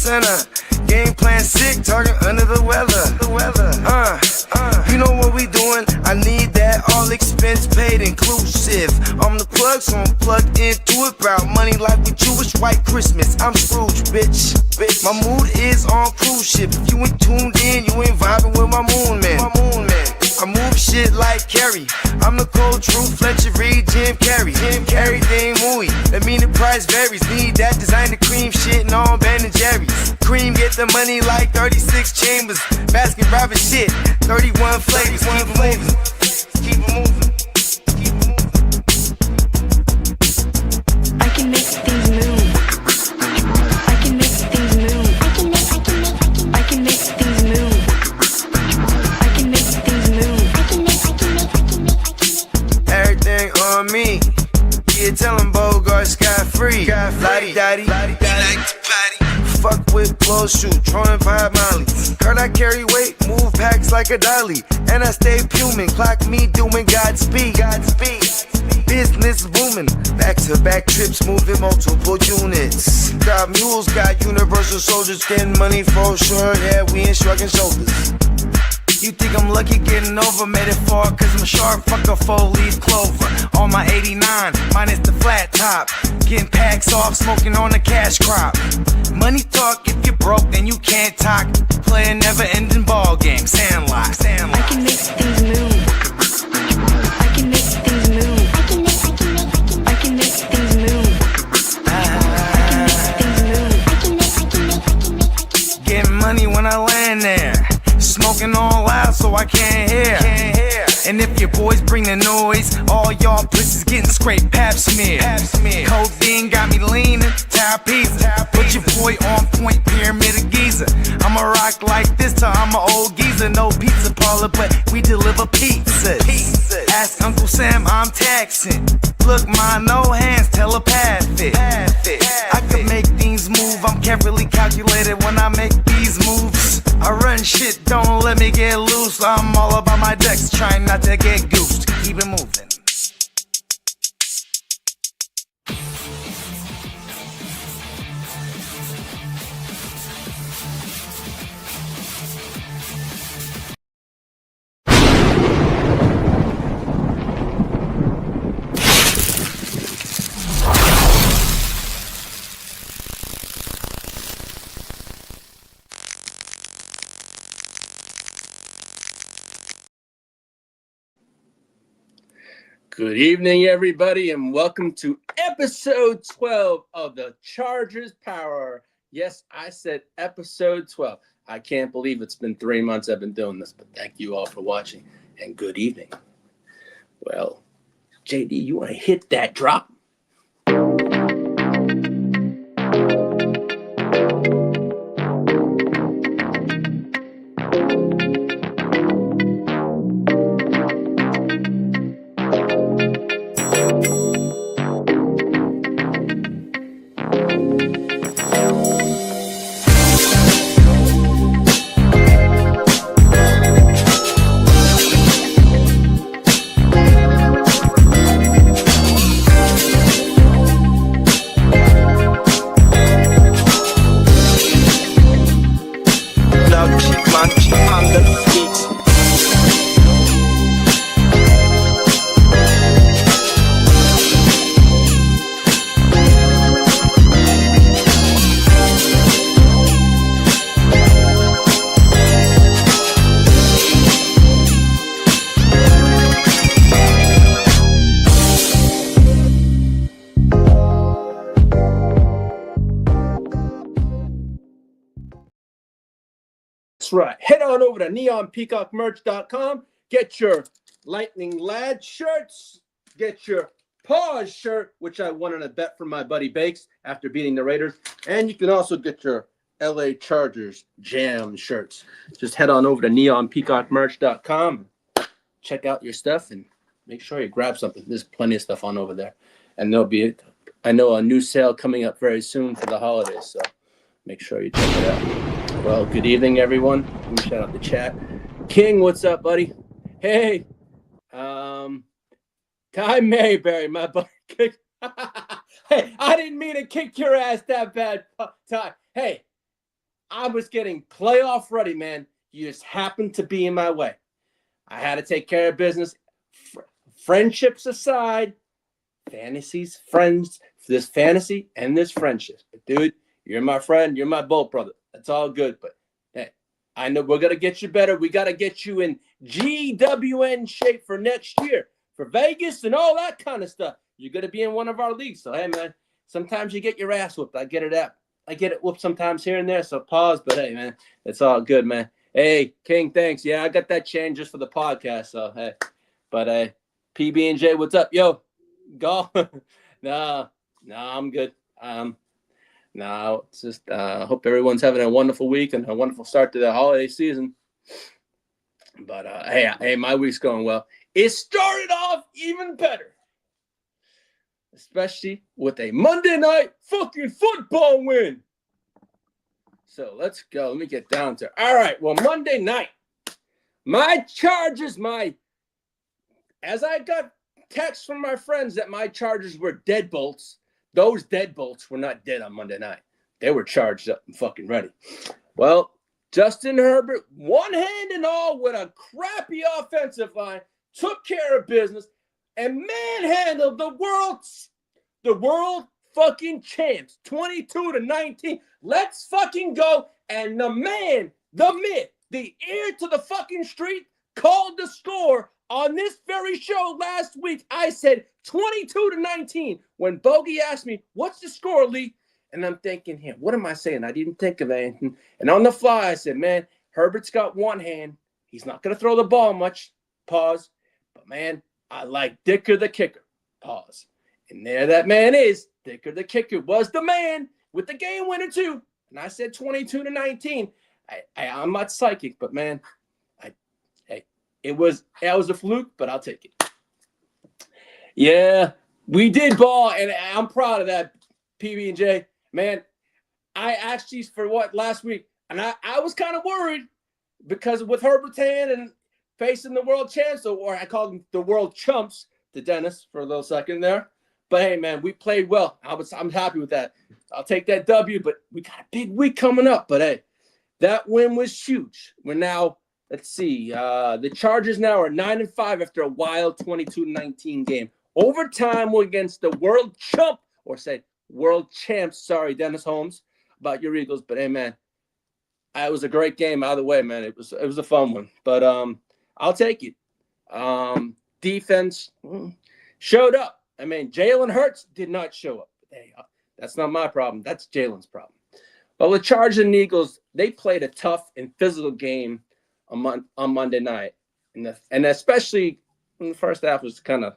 center. Game plan sick, talking under the weather. You know what we doing? I need that all expense paid inclusive. I'm the plug, so I'm plugged into it. About money like with Jewish white Christmas. I'm Scrooge, bitch. My mood is on cruise ship. If you ain't tuned in, you ain't vibing with my moon man. I move shit like Kerry. I'm the cold truth, Fletcher Reed, Jim Carrey. Everything mooey, that mean the price varies. Need that designer cream shit and all Ben and Jerry's. Cream get the money like 36 chambers. Baskin Robbins shit, 31 flavors. Keep it moving. Keep it moving. I can make things move. I can make things move. I can make things move. I can make things move. Everything on me. Yeah, tell him Bogart scot-free. Lottie-dottie. Fuck with blow shoot, throwing 5 Molly. Kurt, I carry weight, move packs like a dolly. And I stay fuming, clock me doing Godspeed. Business booming, back-to-back trips moving multiple units. Got mules, got universal soldiers, getting money for sure. Yeah, we ain't shrugging shoulders. You think I'm lucky getting over, made it far, cause I'm sharp, fuck a 4-leaf clover. On my 89, minus the flat top. Getting packs off, smoking on the cash crop. Money talk, if you're broke, then you can't talk. Play a never-ending ball game, Sandlot. I can make things move. I can make things move. I can make things move. Getting money when I land there. Smoking all loud so I can't hear. And if your boys bring the noise, all y'all pussies getting scraped, pap smear. Codeine got me leaning, trapeze. Put your boy on point, pyramid of Giza. I'ma rock like this till I'm an old geezer. No pizza parlor, but we deliver pizzas. Ask Uncle Sam, I'm taxing. Look, my no hands, telepathic. I can make things move, I'm carefully calculated when I make these moves. I run shit, don't let me get loose. I'm all about my decks, trying not to get goosed. Keep it moving. Good evening, everybody, and welcome to episode 12 of the Chargers Power. Yes, I said episode 12. I can't believe it's been 3 months I've been doing this, but thank you all for watching, and good evening. Well, JD, you want to hit that drop? That's right. Head on over to neonpeacockmerch.com. Get your Lightning Lad shirts. Get your Pause shirt, which I won on a bet from my buddy Bakes after beating the Raiders. And you can also get your LA Chargers Jam shirts. Just head on over to neonpeacockmerch.com. Check out your stuff and make sure you grab something. There's plenty of stuff on over there. And there'll be, I know, a new sale coming up very soon for the holidays. So make sure you check it out. Well, good evening, everyone. Let me shout out the chat. King, what's up, buddy? Hey, Ty Mayberry, my buddy. Hey, I didn't mean to kick your ass that bad, Ty. Hey, I was getting playoff ready, man. You just happened to be in my way. I had to take care of business. Friendships aside, fantasies, friends, this fantasy and this friendship. But dude, you're my friend. You're my bolt brother. That's all good. But hey, I know we're going to get you better. We got to get you in GWN shape for next year, for Vegas and all that kind of stuff. You're going to be in one of our leagues. So, hey, man, sometimes you get your ass whooped. I get it whooped sometimes here and there. So pause. But hey, man, it's all good, man. Hey, King, thanks. Yeah, I got that chain just for the podcast. So, hey, but hey, PB&J, what's up? Yo, golf. No, I'm good. No, it's just hope everyone's having a wonderful week and a wonderful start to the holiday season. But hey, my week's going well. It started off even better, especially with a Monday night fucking football win. So let's go. Let me get down to it. All right. Well, Monday night, my Chargers, as I got texts from my friends that my Chargers were deadbolts. Those deadbolts were not dead on Monday night. They were charged up and fucking ready. Well, Justin Herbert, one hand and all with a crappy offensive line, took care of business and manhandled the world fucking champs, 22-19. Let's fucking go. And the man, the myth, the ear to the fucking street called the score on this very show last week. I said 22-19 when Bogey asked me, what's the score, Lee? And I'm thinking, here, what am I saying? I didn't think of anything. And on the fly, I said, man, Herbert's got one hand. He's not going to throw the ball much. Pause. But, man, I like Dicker the kicker. Pause. And there that man is. Dicker the kicker was the man with the game winner, too. And I said 22-19. I'm not psychic, but, man, It was a fluke, but I'll take it. Yeah, we did ball, and I'm proud of that, PB&J. Man, I actually, last week, and I was kind of worried because with Herbert's hand and facing the world champs, or I called them the world chumps to Dennis for a little second there. But, hey, man, we played well. I'm happy with that. I'll take that W, but we got a big week coming up. But, hey, that win was huge. We're now... Let's see. The Chargers now are 9-5 after a wild 22-19 game. Overtime against the world chump, or say world champs. Sorry, Dennis Holmes, about your Eagles. But hey, man, it was a great game. Either way, man, it was a fun one. But I'll take it. Defense showed up. I mean, Jalen Hurts did not show up. Hey, that's not my problem. That's Jalen's problem. Well, the Chargers and Eagles, they played a tough and physical game on Monday night, and especially in the first half was kind of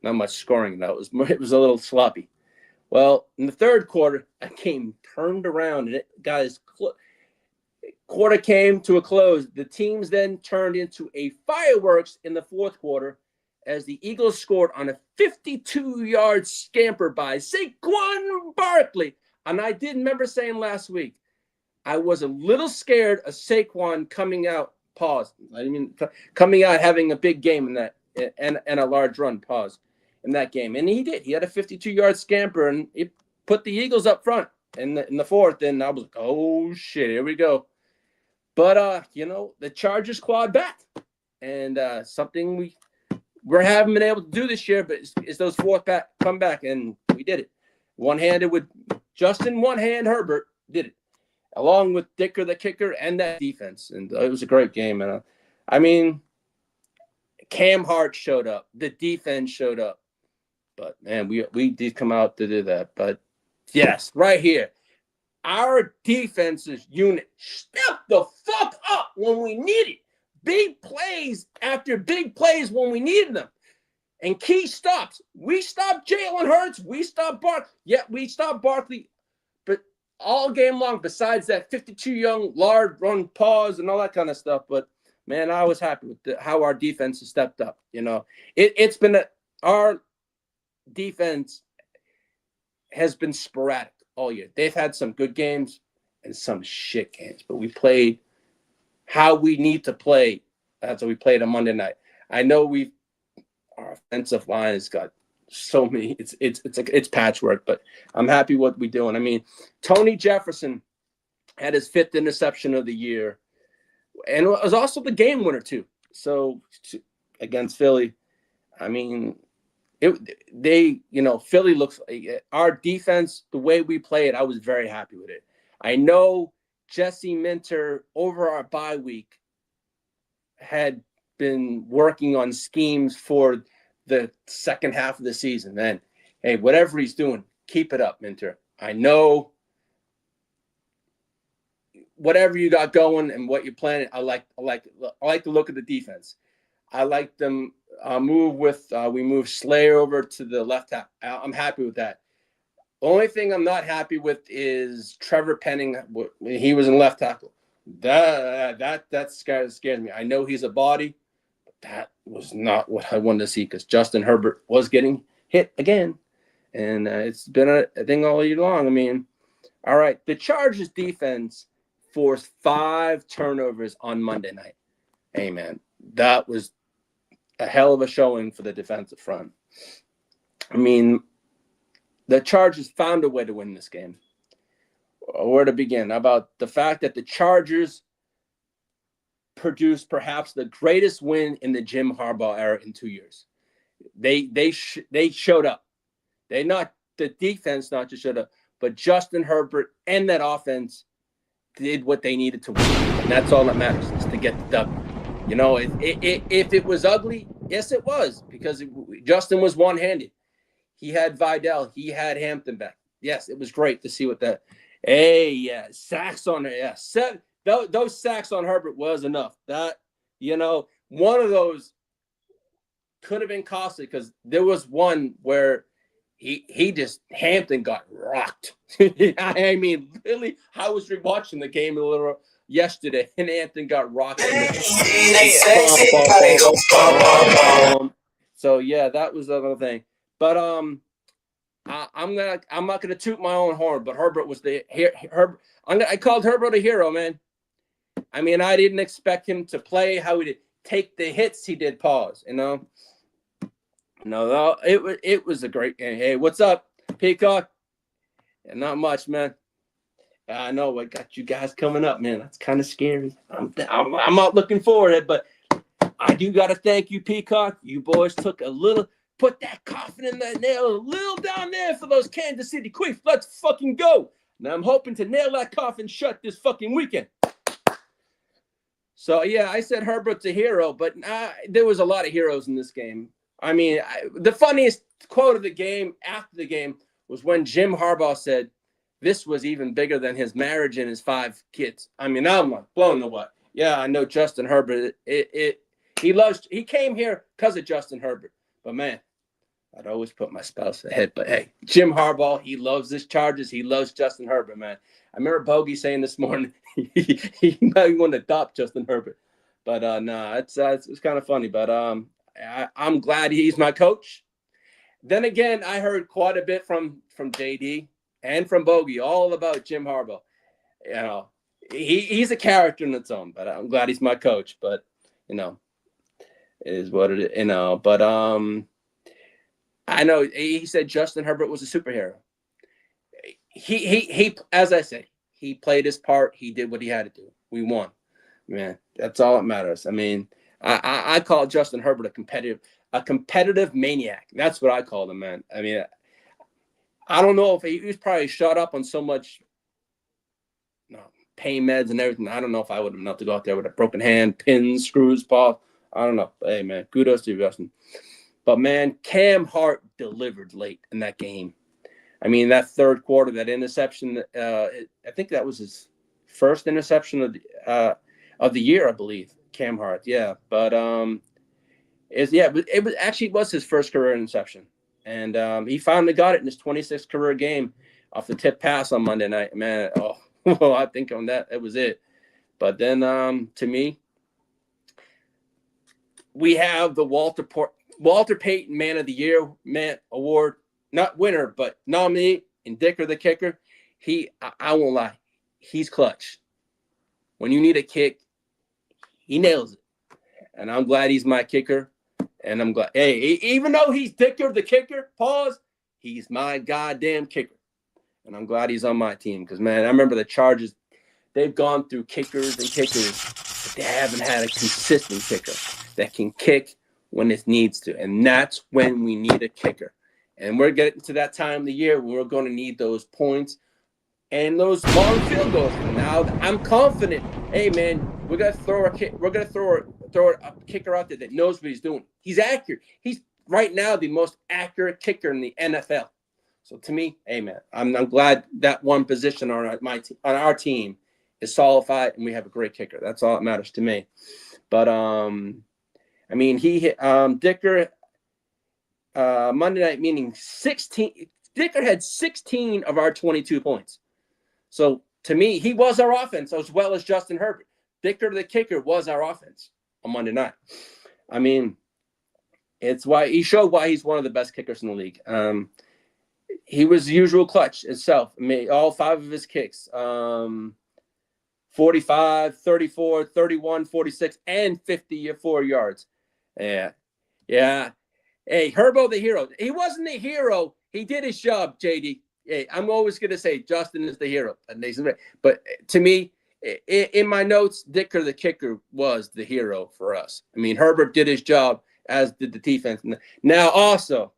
not much scoring. It was a little sloppy. Well, in the third quarter, that game turned around, and quarter came to a close. The teams then turned into a fireworks in the fourth quarter as the Eagles scored on a 52-yard scamper by Saquon Barkley. And I did remember saying last week, I was a little scared of Saquon coming out, pause. Coming out having a big game in that and a large run, pause, in that game. And he did. He had a 52-yard scamper, and it put the Eagles up front in the fourth. And I was like, oh, shit, here we go. But, the Chargers clawed back. And something we haven't been able to do this year, but it's those fourth comeback, and we did it. One-handed with Justin, one-hand Herbert did it, along with Dicker the kicker and that defense. And it was a great game. And I mean, Cam Hart showed up. The defense showed up. But, man, we did come out to do that. But, yes, right here, our defense's unit stepped the fuck up when we need it. Big plays after big plays when we needed them. And key stops. We stopped Jalen Hurts. We stopped Barkley. Yeah, we stopped Barkley. But all game long, besides that 52 large run pause and all that kind of stuff. But, man, I was happy with how our defense has stepped up. It's been our defense has been sporadic all year. They've had some good games and some shit games. But we played how we need to play. That's how we played on Monday night. I know our offensive line has got so many. It's patchwork, but I'm happy what we're doing. I mean, Tony Jefferson had his 5th interception of the year, and it was also the game winner too. So against Philly, I mean, Philly looks, our defense, the way we play it, I was very happy with it. I know Jesse Minter over our bye week had been working on schemes for the second half of the season. And hey, whatever he's doing, keep it up, Minter. I know whatever you got going and what you're planning. I like the look of the defense. I like them we moved Slayer over to the left half. I'm happy with that. Only thing I'm not happy with is Trevor Penning. He was in left tackle. That scares me. I know he's a body, but that was not what I wanted to see because Justin Herbert was getting hit again, and it's been a thing all year long. I mean, all right, the Chargers defense forced 5 turnovers on Monday night. Hey, man, that was a hell of a showing for the defensive front. I mean, the Chargers found a way to win this game. Where to begin? About the fact that the Chargers produced perhaps the greatest win in the Jim Harbaugh era in 2 years. They showed up. The defense not just showed up, but Justin Herbert and that offense did what they needed to win, and that's all that matters is to get the W. You know, if it was ugly, yes, it was, because Justin was one-handed. He had Vidal. He had Hampton back. Yes, it was great to see what that. Hey, yeah, sacks on it. Yeah, those sacks on Herbert was enough. That, one of those could have been costly because there was one where Hampton got rocked. I mean, really, I was rewatching the game a little yesterday, and Hampton got rocked. So yeah, that was the other thing. But I'm not gonna toot my own horn, but Herbert was I called Herbert a hero, man. I mean, I didn't expect him to play how he did, take the hits he did. Pause, No, it was a great game. Hey, what's up, Peacock? Yeah, not much, man. I know I got you guys coming up, man. That's kind of scary. I'm not looking forward to it, but I do got to thank you, Peacock. You boys put that coffin in that nail a little down there for those Kansas City Queefs. Let's fucking go. Now I'm hoping to nail that coffin shut this fucking weekend. So, yeah, I said Herbert's a hero, but there was a lot of heroes in this game. I mean, the funniest quote of the game after the game was when Jim Harbaugh said, this was even bigger than his marriage and his 5 kids. I mean, I'm like blown away. Yeah, I know Justin Herbert. He came here because of Justin Herbert. But, man, I'd always put my spouse ahead. But, hey, Jim Harbaugh, he loves his Chargers. He loves Justin Herbert, man. I remember Bogey saying this morning he might want to adopt Justin Herbert. But, no, it's kind of funny. But I'm glad he's my coach. Then again, I heard quite a bit from JD and from Bogey all about Jim Harbaugh. He's a character in its own, but I'm glad he's my coach. But, it is what it is, But I know he said Justin Herbert was a superhero. He as I say, he played his part. He did what he had to do. We won. Man, that's all that matters. I mean, I call Justin Herbert a competitive maniac. That's what I call him, man. I mean, I don't know if he was probably shut up on so much pain meds and everything. I don't know if I would have enough to go out there with a broken hand, pins, screws, paw. I don't know. But, hey, man, kudos to you, Justin. But, man, Cam Hart delivered late in that game. I mean, that third quarter, that interception, I think that was his first interception of the year, I believe. Cam Hart, yeah. But it was his first career interception. And he finally got it in his 26th career game off the tip pass on Monday night. Man, I think on that, it was it. But then, to me, we have the Walter Payton Man of the Year award, not winner, but nominee, and Dicker the kicker. I won't lie, he's clutch. When you need a kick, he nails it. And I'm glad he's my kicker. And I'm glad, hey, even though he's Dicker the kicker, pause, he's my goddamn kicker. And I'm glad he's on my team because, man, I remember the Chargers they've gone through kickers and kickers, but they haven't had a consistent kicker that can kick when it needs to. And that's when we need a kicker. And we're getting to that time of the year when we're going to need those points and those long field goals. Now I'm confident. Hey man, we're gonna throw a kicker out there that knows what he's doing. He's accurate. He's right now the most accurate kicker in the NFL. So to me, hey man, I'm glad that one position on our team is solidified and we have a great kicker. That's all that matters to me. But I mean, he hit Dicker Monday night, meaning 16. Dicker had 16 of our 22 points. So to me, he was our offense as well as Justin Herbert. Dicker, the kicker, was our offense on Monday night. I mean, it's why he showed why he's one of the best kickers in the league. He was the usual clutch itself. I mean, all 5 of his kicks, 45, 34, 31, 46, and 54 yards. Yeah. Hey, Herbo the hero. He wasn't the hero. He did his job, JD. Hey, I'm always going to say Justin is the hero. But to me, in my notes, Dicker the kicker was the hero for us. I mean, Herbert did his job, as did the defense. Now, also,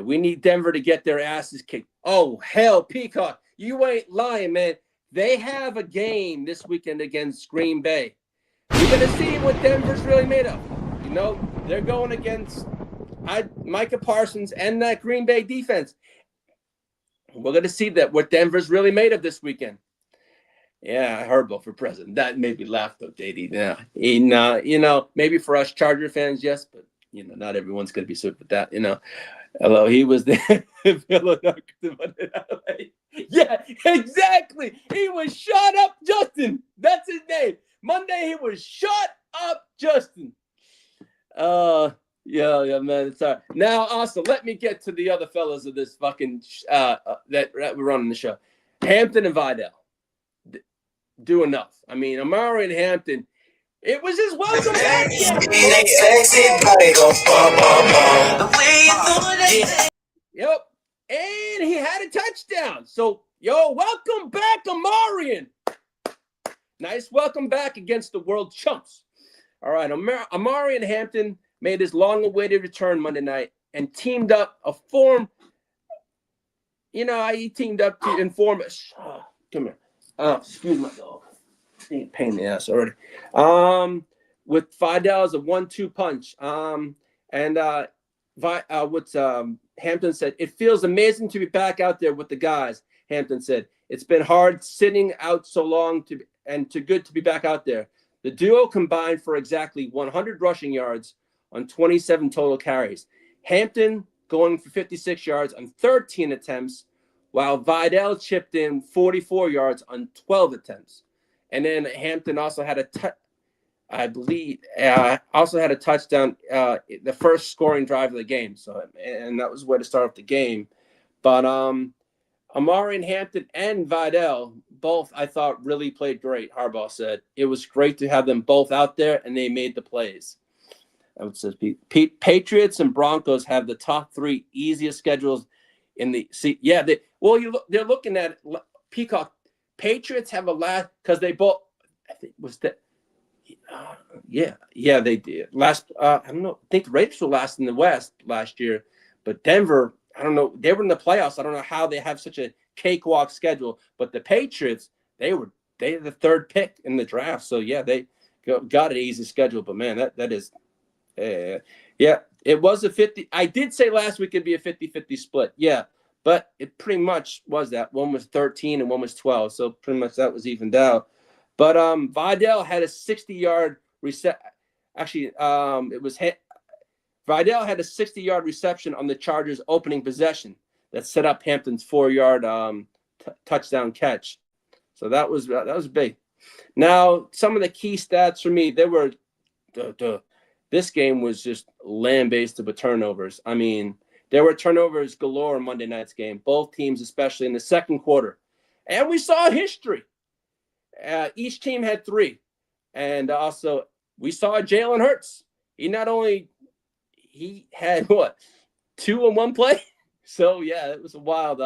we need Denver to get their asses kicked. Oh, hell, Peacock, you ain't lying, man. They have a game this weekend against Green Bay. You're going to see what Denver's really made of. You know, they're going against Micah Parsons and that Green Bay defense. We're going to see that what Denver's really made of this weekend. Yeah, Herbo for president. That made me laugh, though, JD. Yeah, you know, maybe for us Charger fans, yes, but, you know, not everyone's going to be suited with that, you know. Although he was the yeah, exactly. He was shut up, Justin. That's his name. Monday, he was shut up, Justin. Yeah, man. It's all right. Now, also, let me get to the other fellas of this fucking that we're running the show. Hampton and Vidal do enough. I mean, Amari and Hampton, it was his welcome back. Yep. And he had a touchdown. So, welcome back, Amarian. Nice welcome back against the world chumps. All right, Amari and Hampton made his long-awaited return Monday night and teamed up a form. You know, he teamed up to inform us. Oh, come here. Excuse my dog. Pain in the ass already. With Vidal as a 1-2 punch. Hampton said, it feels amazing to be back out there with the guys. Hampton said, it's been hard sitting out so long too good to be back out there. The duo combined for exactly 100 rushing yards on 27 total carries. Hampton going for 56 yards on 13 attempts, while Vidal chipped in 44 yards on 12 attempts. And then Hampton also had also had a touchdown, the first scoring drive of the game. So, and that was where to start off the game. But Amari and Hampton and Vidal both, I thought, really played great. Harbaugh said it was great to have them both out there, and they made the plays. It says Patriots and Broncos have the top 3 easiest schedules in the. See, yeah, they're looking at Peacock. Patriots have a last because they both. I think was that. Yeah, they did. Last, I don't know. I think the Raiders were last in the West last year, but Denver, I don't know. They were in the playoffs. I don't know how they have such a cakewalk schedule. But the Patriots, they're the 3rd pick in the draft. So yeah, they got an easy schedule. But man, that is, yeah, it was a 50. I did say last week it'd be a 50-50 split. Yeah, but it pretty much was that. One was 13 and one was 12. So pretty much that was evened out. But Vidal had a 60-yard reception. Actually, Vidal had a 60-yard reception on the Chargers' opening possession that set up Hampton's 4-yard touchdown catch. So that was big. Now, some of the key stats for me, this game was just land-based with turnovers. I mean, there were turnovers galore in Monday night's game. Both teams, especially in the second quarter. And we saw history. Each team had 3. And also, we saw Jalen Hurts. He had, 2 in one play? So, yeah, it was a wild.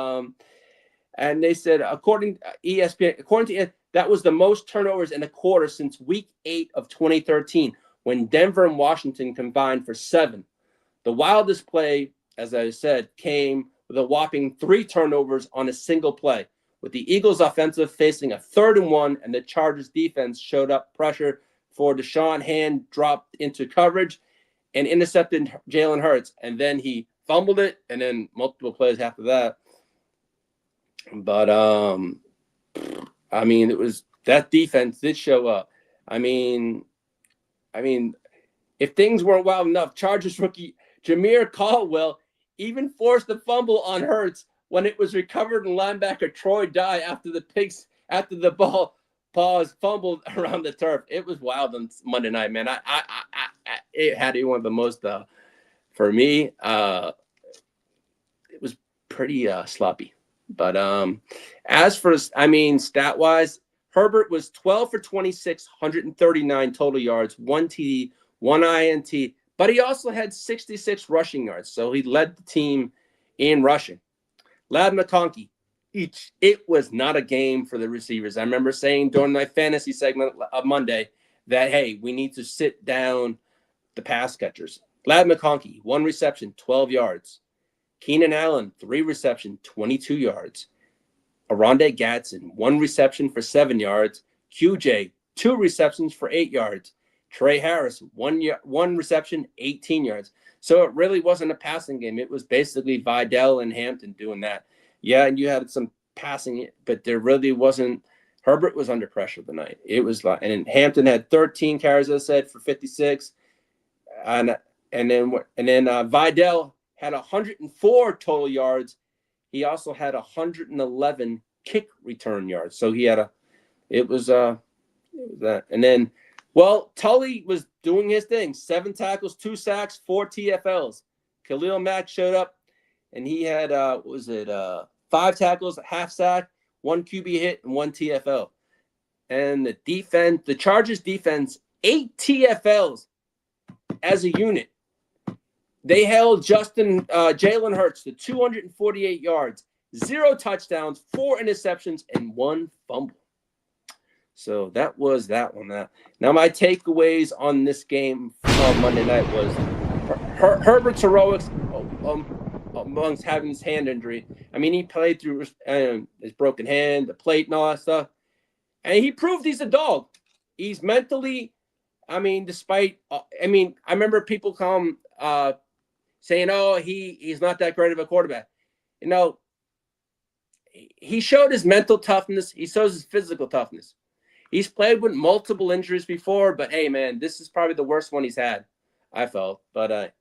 And they said, according to ESPN, That was the most turnovers in a quarter since week 8 of 2013, when Denver and Washington combined for 7. The wildest play, as I said, came with a whopping 3 turnovers on a single play, with the Eagles offensive facing a 3rd and 1, and the Chargers defense showed up pressure for Deshaun Hand, dropped into coverage and intercepted Jalen Hurts, and then he fumbled it, and then multiple plays after that. But I mean, it was that defense did show up. I mean, if things weren't wild enough, Chargers rookie Jameer Caldwell even forced a fumble on Hurts when it was recovered, and linebacker Troy Dye after the ball fumbled around the turf. It was wild on Monday night, man. It had to be one of the most for me. It was pretty sloppy. But as for, stat wise, Herbert was 12 for 26, 139 total yards, 1 TD, 1 INT, but he also had 66 rushing yards. So he led the team in rushing. Ladd McConkey, it was not a game for the receivers. I remember saying during my fantasy segment of Monday that, hey, we need to sit down the pass catchers. Ladd McConkey, 1 reception, 12 yards. Keenan Allen, 3 reception, 22 yards. Aronde Gadsden, 1 reception for 7 yards. QJ, 2 receptions for 8 yards. Trey Harris, 1 reception, 18 yards. So it really wasn't a passing game. It was basically Vidal and Hampton doing that. Yeah, and you had some passing, but there really wasn't. Herbert was under pressure tonight. It was like, and Hampton had 13 carries, as I said, for 56. And then Vidal had 104 total yards. He also had 111 kick return yards. So he had it was that. And then, well, Tully was doing his thing. 7 tackles, 2 sacks, 4 TFLs. Khalil Mack showed up, and he had 5 tackles, a half sack, 1 QB hit, and 1 TFL. And the Chargers defense, 8 TFLs as a unit. They held Jalen Hurts to 248 yards, 0 touchdowns, 4 interceptions, and 1 fumble. So that was that one. Now my takeaways on this game on Monday night was Herbert's heroics amongst having his hand injury. I mean, he played through his broken hand, the plate, and all that stuff. And he proved he's a dog. He's mentally, despite, I remember people come saying, oh, he's not that great of a quarterback. He showed his mental toughness. He shows his physical toughness. He's played with multiple injuries before, but hey, man, this is probably the worst one he's had, I felt. But,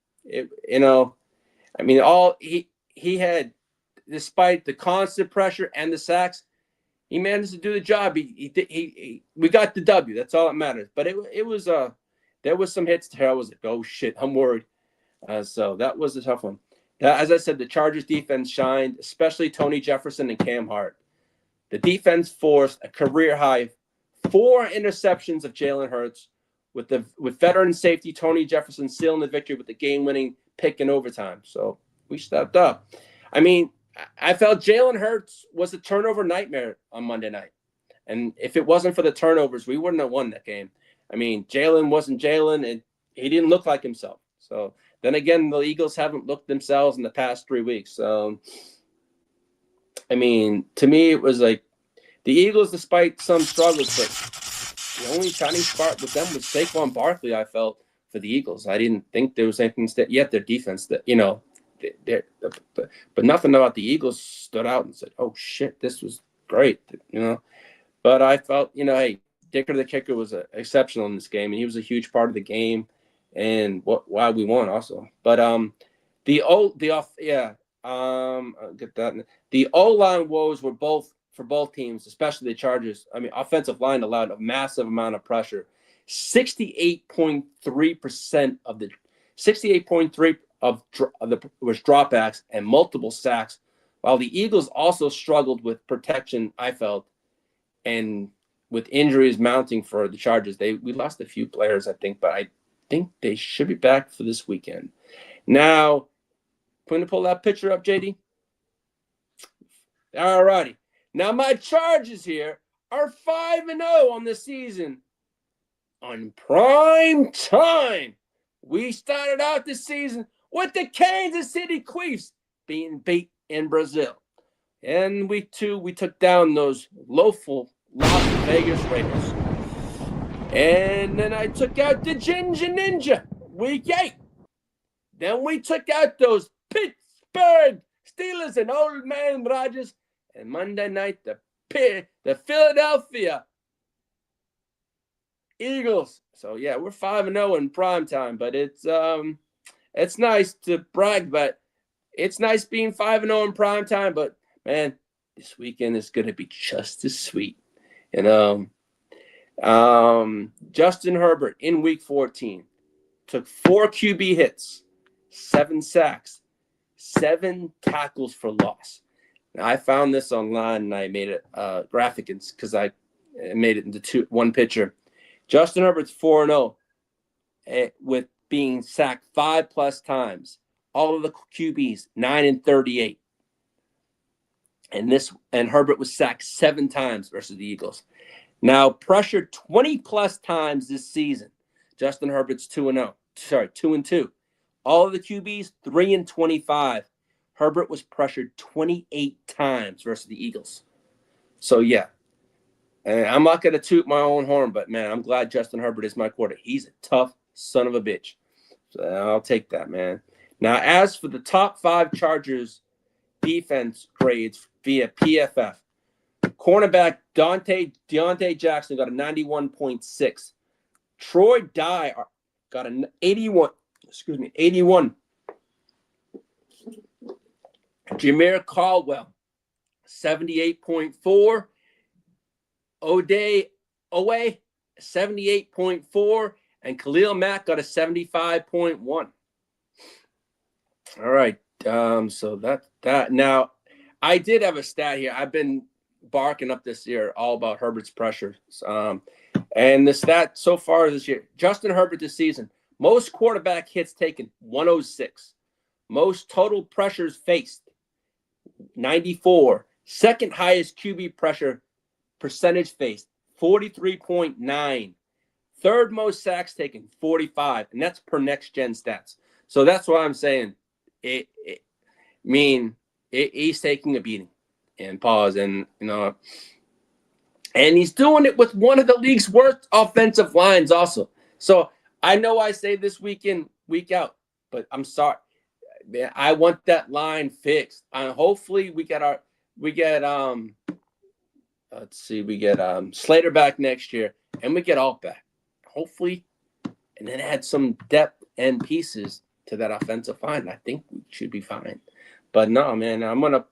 he had, despite the constant pressure and the sacks, he managed to do the job. We got the W. That's all that matters. But it was there was some hits there. I was like, oh shit, I'm worried. So that was a tough one. As I said, the Chargers defense shined, especially Tony Jefferson and Cam Hart. The defense forced a career high 4 interceptions of Jalen Hurts, with veteran safety Tony Jefferson sealing the victory with the game-winning pick in overtime. So we stepped up. I felt Jalen Hurts was a turnover nightmare on Monday night. And if it wasn't for the turnovers, we wouldn't have won that game. Jalen wasn't Jalen, and he didn't look like himself. So then again, the Eagles haven't looked themselves in the past 3 weeks. So, to me, it was like the Eagles, despite some struggles, but the only shining spot with them was Saquon Barkley, I felt, for the Eagles. I didn't think there was anything yet. Their defense, that but nothing about the Eagles stood out and said, "Oh shit, this was great," But I felt, hey, Dicker the kicker was exceptional in this game, and he was a huge part of the game, and why we won also. But I'll get that. The O-line woes were for both teams, especially the Chargers. Offensive line allowed a massive amount of pressure. 68.3% of the 68.3 of the was dropbacks and multiple sacks, while the Eagles also struggled with protection, I felt, and with injuries mounting for the Chargers. We lost a few players, I think, but I think they should be back for this weekend. Now, going to pull that picture up, JD. All righty. Now my Chargers here are 5-0 on the season on prime time. We started out the season with the Kansas City Chiefs being beat in Brazil. And week 2, we took down those loathful Las Vegas Raiders. And then I took out the Ginger Ninja week 8. Then we took out those Pittsburgh Steelers and Old Man Rodgers. And Monday night, the Philadelphia Eagles. So yeah, we're 5-0 in prime time, but it's nice to brag, but it's nice being 5-0 in prime time. But man, this weekend is gonna be just as sweet. And Justin Herbert in week 14 took 4 QB hits, 7 sacks, 7 tackles for loss. Now, I found this online and I made it graphics because I made it into one picture. Justin Herbert's 4-0 with being sacked 5+ times. All of the QBs 9-38, and Herbert was sacked 7 times versus the Eagles. Now pressured 20+ times this season. Justin Herbert's 2-0. Sorry, 2-2. All of the QBs 3-25. Herbert was pressured 28 times versus the Eagles. So yeah. And I'm not going to toot my own horn, but man, I'm glad Justin Herbert is my quarterback. He's a tough son of a bitch. So I'll take that, man. Now, as for the top 5 Chargers defense grades via PFF, cornerback Deontay Jackson got a 91.6. Troy Dye got an 81. 81. Jameer Caldwell, 78.4. Owe, 78.4, and Khalil Mack got a 75.1. All right, so that. Now, I did have a stat here. I've been barking up this year all about Herbert's pressure. And the stat so far this year, Justin Herbert this season, most quarterback hits taken, 106. Most total pressures faced, 94. Second highest QB pressure percentage faced, 43.9. Third most sacks taken, 45. And that's per next gen stats. So that's why I'm saying he's taking a beating. And pause. And, and he's doing it with one of the league's worst offensive lines also. So I know I say this week in, week out, but I'm sorry. Man, I want that line fixed. Hopefully we get Slater back next year, and we get Alt back. Hopefully, and then add some depth and pieces to that offensive line. I think we should be fine. But no, man, I'm gonna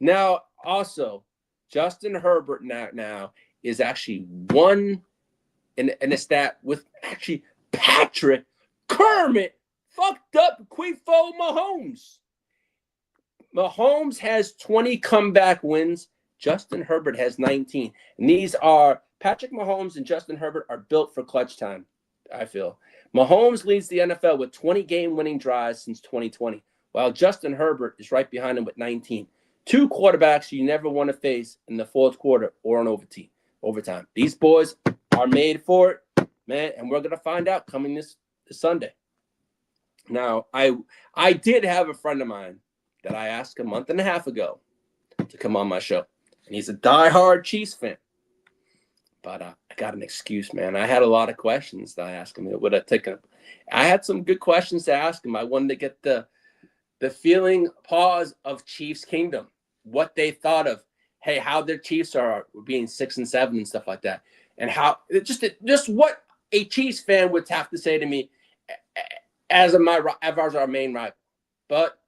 now also Justin Herbert now is actually one in a stat with actually Patrick Kermit fucked up Quifo Mahomes. Mahomes has 20 comeback wins. Justin Herbert has 19. And these are Patrick Mahomes and Justin Herbert are built for clutch time, I feel. Mahomes leads the NFL with 20 game-winning drives since 2020, while Justin Herbert is right behind him with 19. 2 quarterbacks you never want to face in the fourth quarter or on overtime. These boys are made for it, man, and we're going to find out coming this Sunday. Now, I did have a friend of mine that I asked a month and a half ago to come on my show. And he's a diehard Chiefs fan. But I got an excuse, man. I had a lot of questions that I asked him. It would have taken. I had some good questions to ask him. I wanted to get the feeling pause of Chiefs Kingdom, what they thought of, hey, how their Chiefs are being 6-7 and stuff like that, and how just what a Chiefs fan would have to say to me as our main rival. But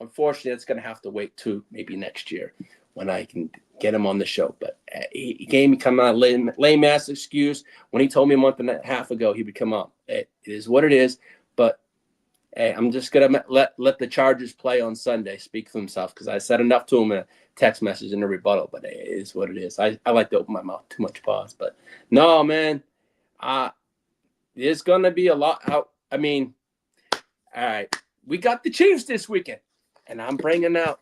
unfortunately, it's going to have to wait to maybe next year when I can get him on the show. But he gave me kind of a lame ass excuse when he told me a month and a half ago he would come on. It is what it is. But hey, I'm just gonna let the Chargers play on Sunday speak for themselves, because I said enough to him in a text message in a rebuttal. But it is what it is. I like to open my mouth too much, pause. But no, man, there's gonna be a lot out. I mean, all right, we got the Chiefs this weekend, and I'm bringing out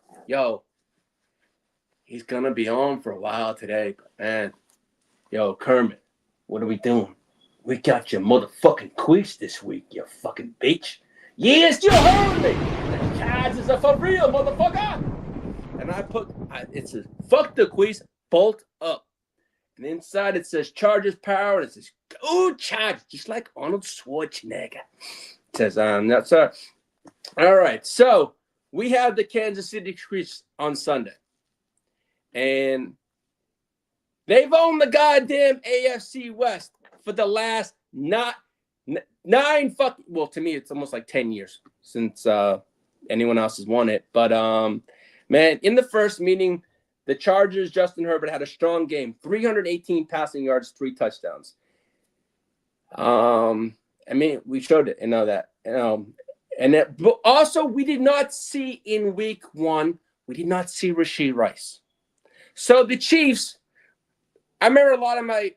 he's gonna be on for a while today. But man, yo, Kermit, what are we doing? We got your motherfucking quiz this week, you fucking bitch. Yes, you heard me. The Chargers are for real, motherfucker. And it says, fuck the quiz, bolt up. And inside it says Chargers power, and it says, go Chargers, just like Arnold Schwarzenegger. It says, that's all right. So we have the Kansas City Chiefs on Sunday. And they've owned the goddamn AFC West for the last to me, it's almost like 10 years since anyone else has won it. But, man, in the first meeting, the Chargers, Justin Herbert, had a strong game. 318 passing yards, 3 touchdowns. I mean, we showed it, that. But also, we did not see in week 1, we did not see Rashee Rice. So the Chiefs, I remember a lot of my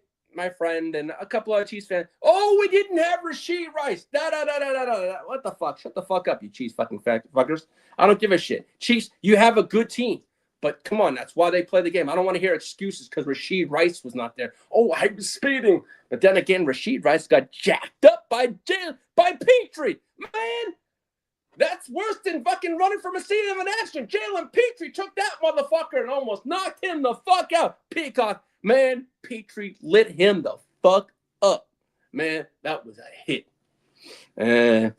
friend and a couple of Chiefs fans, we didn't have Rashee Rice. What the fuck? Shut the fuck up, you Chiefs fucking fuckers. I don't give a shit. Chiefs, you have a good team. But come on, that's why they play the game. I don't want to hear excuses because Rashee Rice was not there. Oh, I was speeding. But then again, Rashee Rice got jacked up by Petrie. Man, that's worse than fucking running from a scene of an accident. Jalen Petrie took that motherfucker and almost knocked him the fuck out. Peacock, man, Petrie lit him the fuck up. Man, that was a hit. Yeah.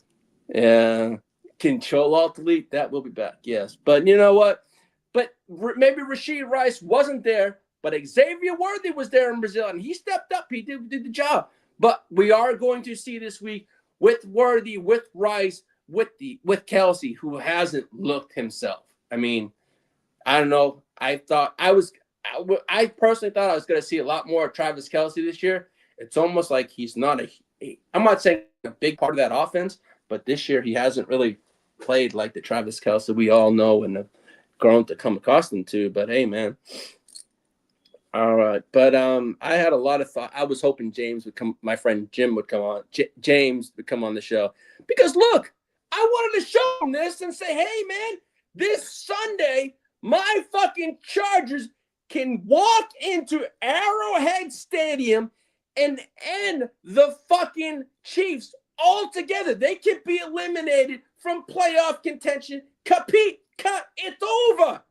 Control Alt Delete, that will be back, yes. But you know what? But maybe Rashee Rice wasn't there, but Xavier Worthy was there in Brazil, and he stepped up. He did the job. But we are going to see this week with Worthy, with Rice, with Kelsey, who hasn't looked himself. I mean, I don't know. I personally thought I was going to see a lot more of Travis Kelsey this year. It's almost like he's not I'm not saying a big part of that offense, but this year he hasn't really played like the Travis Kelsey we all know and have grown to come accustomed to. But hey, man. All right. But I had a lot of thought. I was hoping James would come. My friend Jim would come on. James would come on the show because look, I wanted to show him this and say, hey, man, this Sunday, my fucking Chargers can walk into Arrowhead Stadium and end the fucking Chiefs altogether. They can be eliminated from playoff contention. It's over.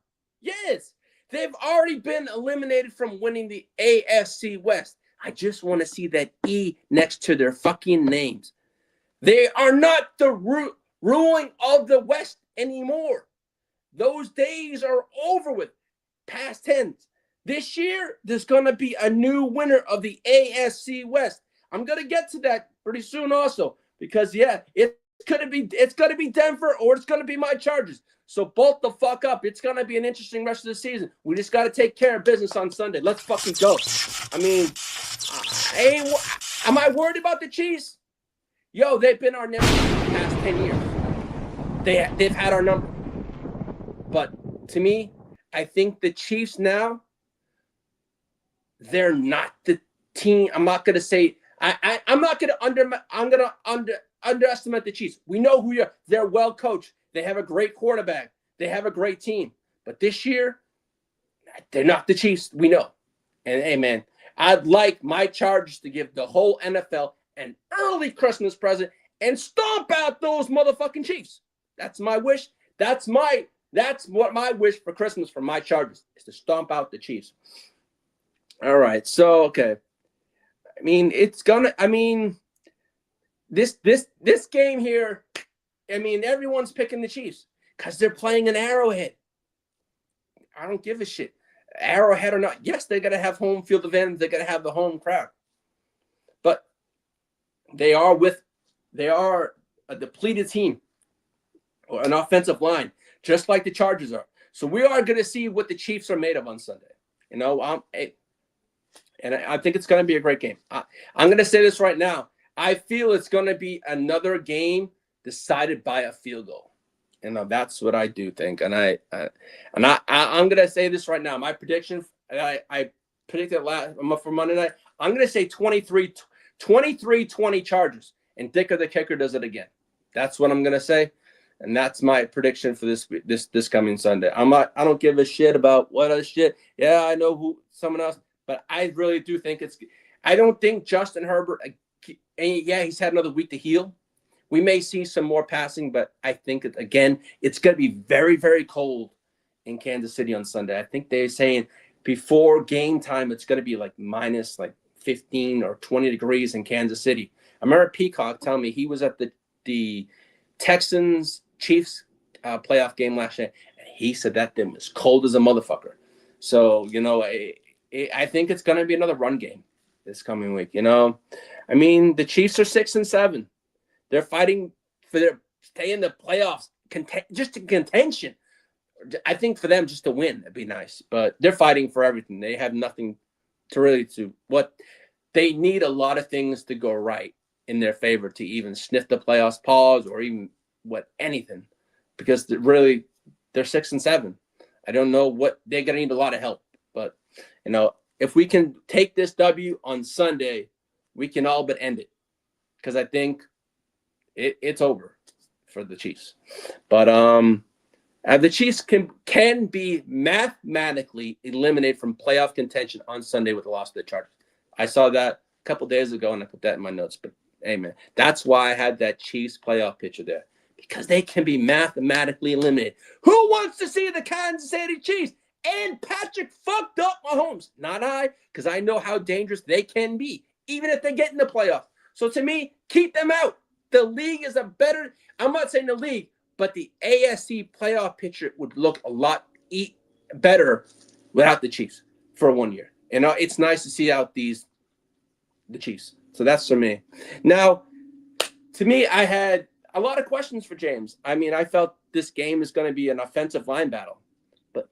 Yes. They've already been eliminated from winning the AFC West. I just want to see that E next to their fucking names. They are not the ruling of the West anymore. Those days are over with. Past tense. This year, there's going to be a new winner of the AFC West. I'm going to get to that pretty soon also because, yeah, it's going to be Denver or it's going to be my Chargers. So bolt the fuck up. It's going to be an interesting rest of the season. We just got to take care of business on Sunday. Let's fucking go. I mean, am I worried about the Chiefs? Yo, they've been our number for the past 10 years. They've had our number. But to me, I think the Chiefs now, they're not the team. I'm not going to say I'm not going to underestimate the Chiefs. We know who you are. They're well coached. They have a great quarterback. They have a great team. But this year, they're not the Chiefs. We know. And hey, man, I'd like my Chargers to give the whole NFL an early Christmas present and stomp out those motherfucking Chiefs. That's my wish. That's what my wish for Christmas for my Chargers is to stomp out the Chiefs. All right. So, okay. I mean, this game here, I mean, everyone's picking the Chiefs because they're playing an Arrowhead. I don't give a shit. Arrowhead or not. Yes, they're going to have home field advantage. They're going to have the home crowd. But they are a depleted team or an offensive line, just like the Chargers are. So we are going to see what the Chiefs are made of on Sunday. You know, and I think it's going to be a great game. I'm going to say this right now. I feel it's going to be another game decided by a field goal. You know, that's what I do think. And I'm going to say this right now. My prediction, I predicted for Monday night. I'm going to say 23-20 Chargers. And Dicker the kicker does it again. That's what I'm going to say. And that's my prediction for this coming Sunday. I don't give a shit about what other shit. Yeah, I know who someone else, but I really do think I don't think Justin Herbert. Yeah, he's had another week to heal. We may see some more passing, but I think again, it's going to be very, very cold in Kansas City on Sunday. I think they're saying before game time, it's going to be like minus like 15 or 20 degrees in Kansas City. I remember Peacock telling me he was at the Texans Chiefs playoff game last night, and he said that thing was cold as a motherfucker. So, I think it's going to be another run game this coming week. I mean, the Chiefs are 6-7. They're fighting for their stay in the playoffs, just in contention. I think for them just to win, it'd be nice. But they're fighting for everything. They have nothing to what they need. A lot of things to go right in their favor to even sniff the playoffs pause or even anything, because they're 6-7. I don't know what they're gonna need. A lot of help, but if we can take this W on Sunday, we can all but end it, because I think it's over for the Chiefs. But the Chiefs can be mathematically eliminated from playoff contention on Sunday with the loss of the Chargers. I saw that a couple days ago, and I put that in my notes. But hey, man, that's why I had that Chiefs playoff picture there, because they can be mathematically eliminated. Who wants to see the Kansas City Chiefs and Patrick fucked up Mahomes? Not I, because I know how dangerous they can be, even if they get in the playoffs. So to me, keep them out. The league is I'm not saying the league, but the AFC playoff picture would look a lot better without the Chiefs for 1 year. It's nice to see out the Chiefs. So that's for me. Now, to me, I had a lot of questions for James. I mean, I felt this game is going to be an offensive line battle, but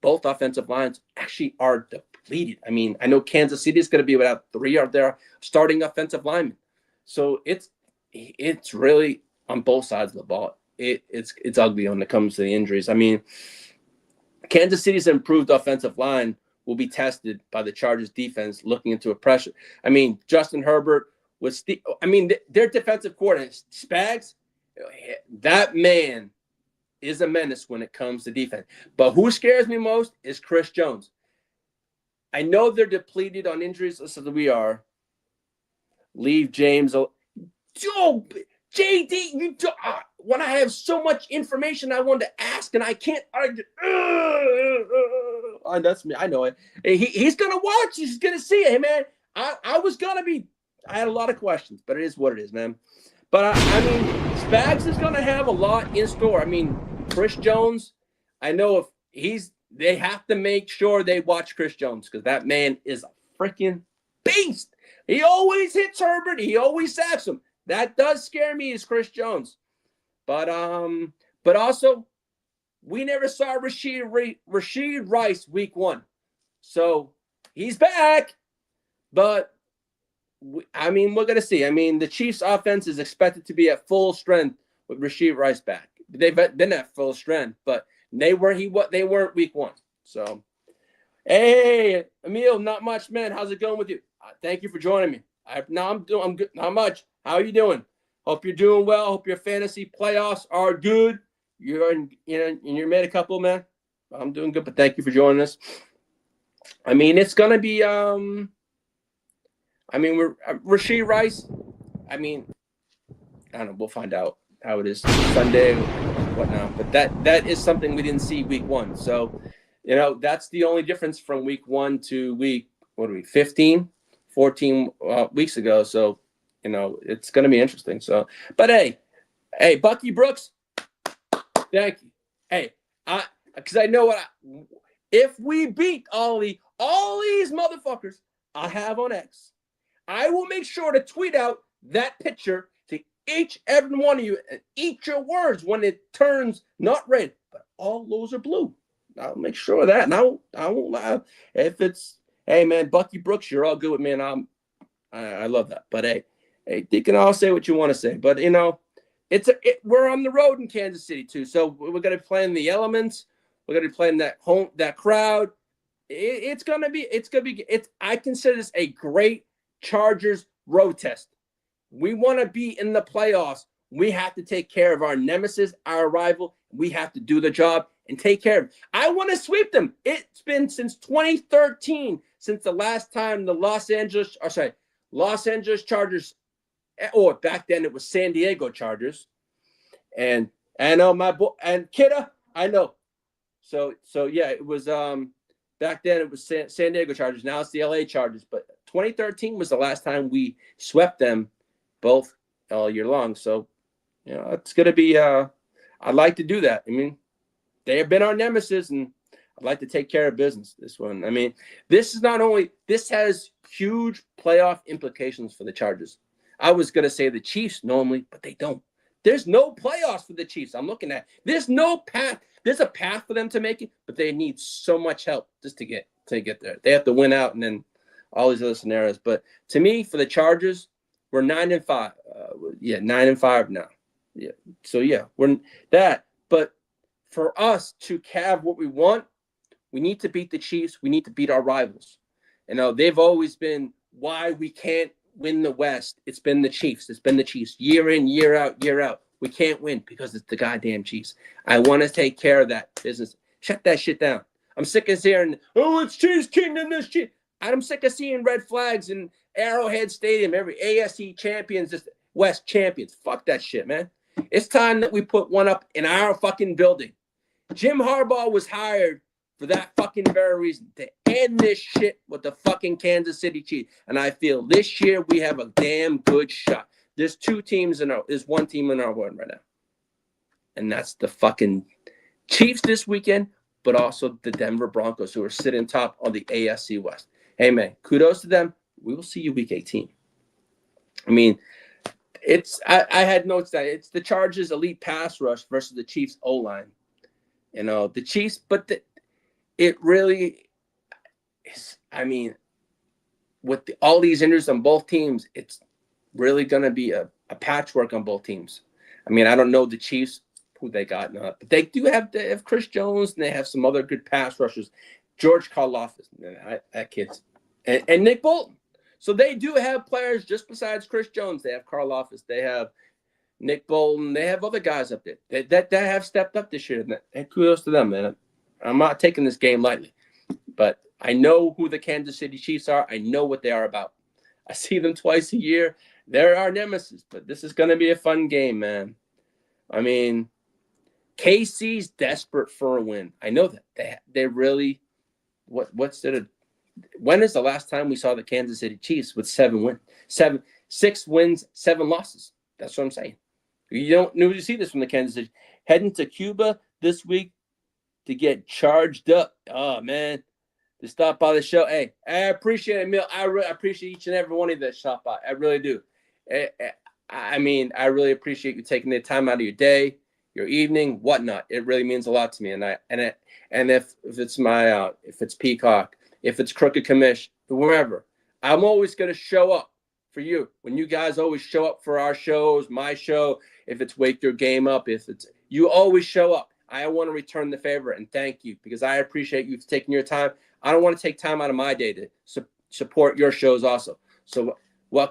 both offensive lines actually are depleted. I mean, I know Kansas City is going to be without 3 of their starting offensive linemen. So it's really on both sides of the ball. It's ugly when it comes to the injuries. I mean, Kansas City's improved offensive line will be tested by the Chargers defense looking into a pressure. I mean, Justin Herbert their defensive coordinator, Spags, that man is a menace when it comes to defense. But who scares me most is Chris Jones. I know they're depleted on injuries, so we are. Leave James. Joe, JD, when I have so much information I want to ask and I can't argue. That's me. I know it. He's going to watch. He's going to see it. Hey, man, I had a lot of questions, but it is what it is, man. But, Spags is going to have a lot in store. I mean, Chris Jones, I know they have to make sure they watch Chris Jones, because that man is a freaking beast. He always hits Herbert. He always sacks him. That does scare me, is Chris Jones. But also, we never saw Rashid Rice week 1. So he's back. But, we're going to see. I mean, the Chiefs' offense is expected to be at full strength with Rashid Rice back. They've been at full strength, but they weren't week 1. So, hey, Emil, not much, man. How's it going with you? Thank you for joining me. I'm good. Not much. How are you doing? Hope you're doing well. Hope your fantasy playoffs are good. You're made a couple, man. I'm doing good, but thank you for joining us. I mean, it's gonna be we're Rashid Rice. I don't know. We'll find out how it is Sunday, whatnot. But that is something we didn't see week 1. So, that's the only difference from week 1 to week 15, 14 weeks ago. So, it's going to be interesting. So, but hey, Bucky Brooks, thank you. Hey, because I know if we beat all these motherfuckers I have on X, I will make sure to tweet out that picture to each every one of you and eat your words when it turns not red, but all those are blue. I'll make sure of that. And I won't lie. If it's, hey, man, Bucky Brooks, you're all good with me, and I love that. But hey, you can all say what you want to say. But we're on the road in Kansas City too, so we're gonna be playing the elements. We're gonna be playing that crowd. It's gonna be. I consider this a great Chargers road test. We want to be in the playoffs We have to take care of our nemesis, our rival. We have to do the job and take care of it. I want to sweep them. It's been since 2013, since the last time the Los Angeles Chargers, or back then it was San Diego Chargers. And I know my boy and Kidda, I know. So yeah, it was back then it was San Diego Chargers. Now it's the LA Chargers. But 2013 was the last time we swept them both all year long. So, it's gonna be I'd like to do that. I mean, they have been our nemesis, and I'd like to take care of business. This one. I mean, this has huge playoff implications for the Chargers. I was gonna say the Chiefs normally, but they don't. There's no playoffs for the Chiefs. I'm looking at. There's no path. There's a path for them to make it, but they need so much help just to get there. They have to win out, and then all these other scenarios. But to me, for the Chargers, we're 9-5. 9-5 now. Yeah. So yeah, we're that. But for us to have what we want, we need to beat the Chiefs. We need to beat our rivals. They've always been why we can't win the West. It's been the Chiefs. It's been the Chiefs year in, year out, year out. We can't win because it's the goddamn Chiefs. I want to take care of that business. Shut that shit down. I'm sick of hearing, it's Chiefs Kingdom, this shit. I'm sick of seeing red flags in Arrowhead Stadium, every AFC champions, West champions. Fuck that shit, man. It's time that we put one up in our fucking building. Jim Harbaugh was hired for that fucking very reason, to end this shit with the fucking Kansas City Chiefs. And I feel this year we have a damn good shot. There's one team in our world right now. And that's the fucking Chiefs this weekend, but also the Denver Broncos, who are sitting top on the AFC West. Hey, man, kudos to them. We will see you week 18. I mean, I had notes that it's the Chargers' elite pass rush versus the Chiefs' O-line. The Chiefs, but it really is, I mean, with all these injuries on both teams, it's really going to be a patchwork on both teams. I mean, I don't know the Chiefs, who they got, but they have Chris Jones, and they have some other good pass rushers. George Karlaftis, that kid's, and Nick Bolton. So they do have players just besides Chris Jones. They have Karlaftis. They have Nick Bolton. They have other guys up there that have stepped up this year. And kudos to them, man. I'm not taking this game lightly, but I know who the Kansas City Chiefs are. I know what they are about. I see them twice a year. They're our nemesis, but this is going to be a fun game, man. I mean, KC's desperate for a win. I know that they really. When is the last time we saw the Kansas City Chiefs with 6 wins, 7 losses? That's what I'm saying. You don't usually see this from the Kansas City. Heading to Cuba this week to get charged up. Oh, man. To stop by the show. Hey, I appreciate it, Emil. I really appreciate each and every one of you that stop by. I really do. I mean, I really appreciate you taking the time out of your day, your evening, whatnot. It really means a lot to me. And if it's if it's Peacock, if it's Crooked Commish, wherever, I'm always going to show up for you. When you guys always show up for our shows, my show, if it's Wake Your Game Up, you always show up. I want to return the favor and thank you, because I appreciate you taking your time. I don't want to take time out of my day to support your shows also. So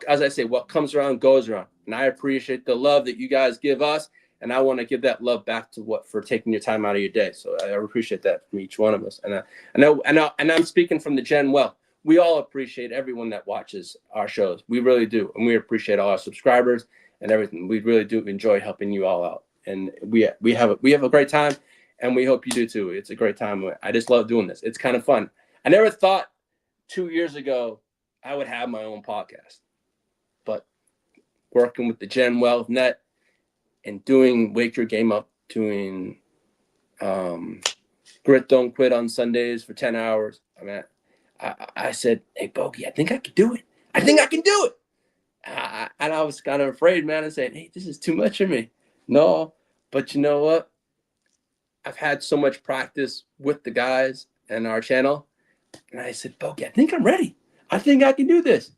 as I say, what comes around goes around. And I appreciate the love that you guys give us. And I want to give that love back for taking your time out of your day. So I appreciate that from each one of us. And I'm speaking from the Gen Well. We all appreciate everyone that watches our shows. We really do. And we appreciate all our subscribers and everything. We really do enjoy helping you all out. And we have a great time, and we hope you do too. It's a great time. I just love doing this. It's kind of fun. I never thought 2 years ago I would have my own podcast, but working with the Gen Well Net and doing Wake Your Game Up, doing Grit Don't Quit on Sundays for 10 hours. I mean, I said, hey, Bogey, I think I can do it. And I was kind of afraid, man, and saying, hey, this is too much for me. No, but you know what? I've had so much practice with the guys and our channel. And I said, Bogey, I think I'm ready. I think I can do this.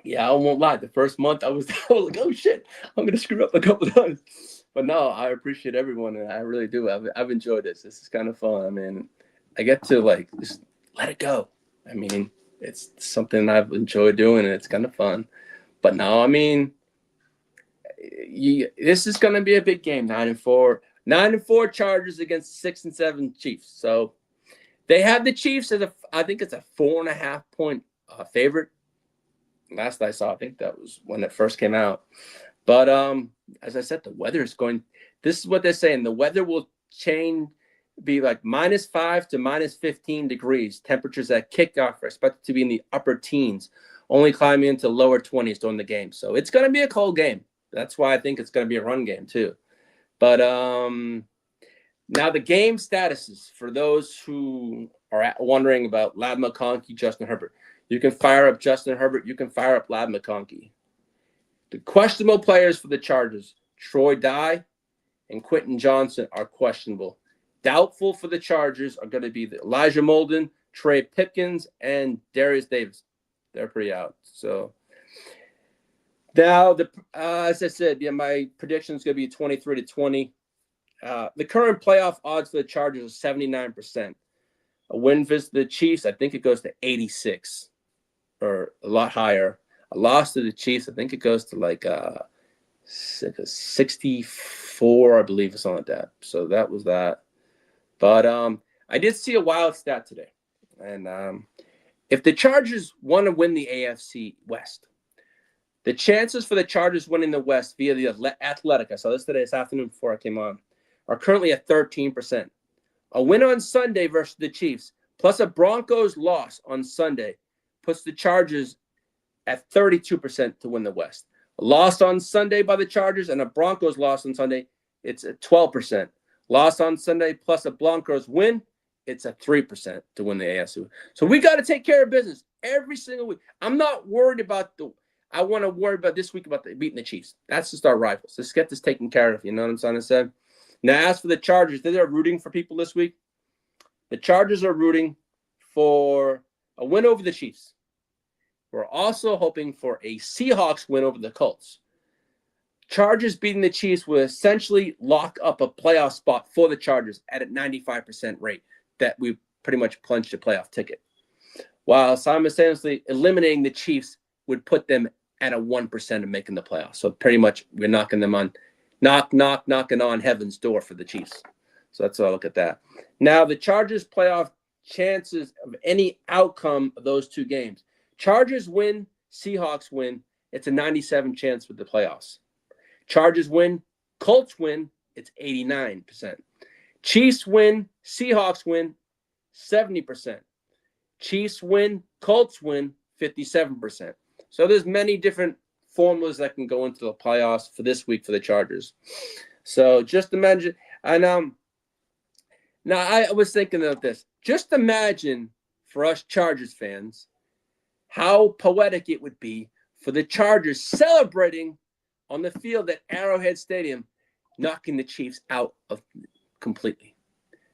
Yeah, I won't lie. The first month I was like, oh, shit, I'm going to screw up a couple of times. But no, I appreciate everyone, and I really do. I've enjoyed this. This is kind of fun. I mean, I get to, just let it go. I mean, it's something I've enjoyed doing, and it's kind of fun. But no, I mean, this is going to be a big game. 9-4, 9-4 Chargers against 6-7 Chiefs. So they have the Chiefs as I think it's a 4.5 point favorite. Last I saw, I think that was when it first came out. But as I said, the weather is going. This is what they're saying. The weather will change, be like -5 to -15 degrees. Temperatures at kickoff are expected to be in the upper teens, only climbing into lower 20s during the game. So it's going to be a cold game. That's why I think it's going to be a run game too. But now the game statuses for those who are wondering about Ladd McConkey, Justin Herbert. You can fire up Justin Herbert. You can fire up Ladd McConkey. The questionable players for the Chargers, Troy Dye and Quentin Johnson, are questionable. Doubtful for the Chargers are going to be Elijah Molden, Trey Pipkins, and Darius Davis. They're pretty out. So now, as I said, my prediction is going to be 23-20. The current playoff odds for the Chargers are 79%. A win versus the Chiefs, I think it goes to 86, or a lot higher. A loss to the Chiefs, I think it goes to like 64, I believe, or something like that. So that was that. But I did see a wild stat today. And if the Chargers want to win the AFC West, the chances for the Chargers winning the West via the Athletic, I saw this today, this afternoon before I came on, are currently at 13%. A win on Sunday versus the Chiefs, plus a Broncos loss on Sunday, puts the Chargers at 32% to win the West. A loss on Sunday by the Chargers and a Broncos loss on Sunday, it's at 12%. Loss on Sunday plus a Broncos win, it's at 3% to win the AFC. So we got to take care of business every single week. I'm not worried about I want to worry about this week about beating the Chiefs. That's just our rivals. Let's get this taken care of. You know what I'm trying to say? Now, as for the Chargers, they're rooting for people this week. The Chargers are rooting for a win over the Chiefs. We're also hoping for a Seahawks win over the Colts. Chargers beating the Chiefs will essentially lock up a playoff spot for the Chargers at a 95% rate that we pretty much clinched a playoff ticket. While simultaneously eliminating the Chiefs would put them at a 1% of making the playoffs. So pretty much we're knocking them on, knocking on heaven's door for the Chiefs. So that's how I look at that. Now, the Chargers playoff chances of any outcome of those two games. Chargers win, Seahawks win, it's a 97% chance with the playoffs. Chargers win, Colts win, it's 89%. Chiefs win, Seahawks win, 70%. Chiefs win, Colts win, 57%. So there's many different formulas that can go into the playoffs for this week for the Chargers. So just imagine, and now I was thinking of this. Just imagine for us Chargers fans how poetic it would be for the Chargers celebrating on the field at Arrowhead Stadium, knocking the Chiefs out of completely.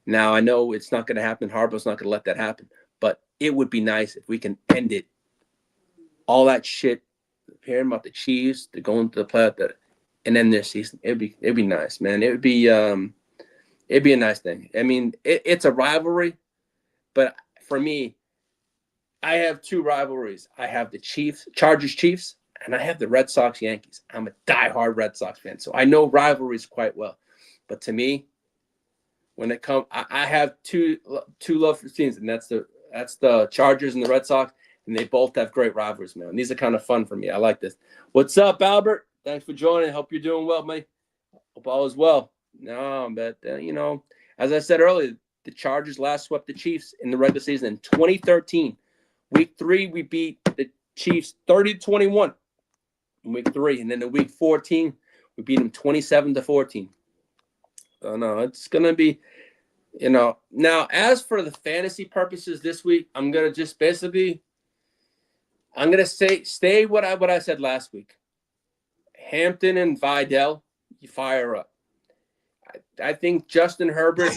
Now, I know it's not going to happen. Harbaugh's not going to let that happen. But it would be nice if we can end it. All that shit, hearing about the Chiefs, to go into the playoff, and end their season. It'd be nice, man. It'd be a nice thing. I mean, it's a rivalry, but for me, I have two rivalries. I have the Chargers Chiefs, and I have the Red Sox Yankees. I'm a diehard Red Sox fan, so I know rivalries quite well. But to me, when it comes, I have two love for teams, and that's the Chargers and the Red Sox, and they both have great rivalries, man. These are kind of fun for me. I like this. What's up, Albert? Thanks for joining. Hope you're doing well, mate. Hope all is well. No, but as I said earlier, the Chargers last swept the Chiefs in the regular season in 2013. Week 3, we beat the Chiefs 30-21 in week 3, and then in week 14, we beat them 27-14. So no, it's gonna be, Now, as for the fantasy purposes this week, I'm gonna just basically, stay what I said last week. Hampton and Vidal, you fire up. I think Justin Herbert.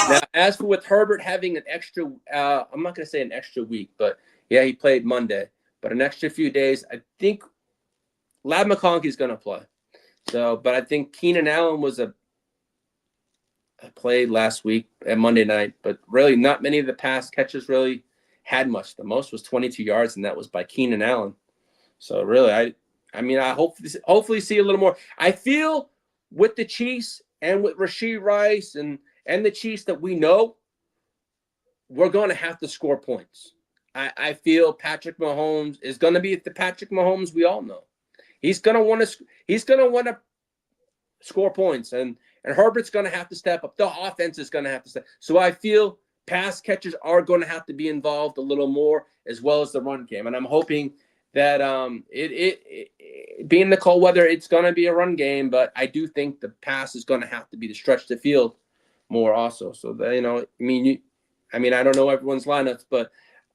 Now, as for with Herbert having an extra, I'm not going to say an extra week, but yeah, he played Monday, but an extra few days. I think Ladd McConkey is going to play. So, but I think Keenan Allen played last week at Monday night, but really not many of the pass catches really had much. The most was 22 yards, and that was by Keenan Allen. So really, I hopefully see a little more. I feel with the Chiefs and with Rashee Rice and the Chiefs that we know, we're going to have to score points. I feel Patrick Mahomes is going to be the Patrick Mahomes we all know. He's going to want to score points, and Herbert's going to have to step up. The offense is going to have to step. So I feel pass catchers are going to have to be involved a little more, as well as the run game. And I'm hoping that it being the cold weather, it's going to be a run game, but I do think the pass is going to have to be to stretch the field more also. So that, I don't know everyone's lineups, but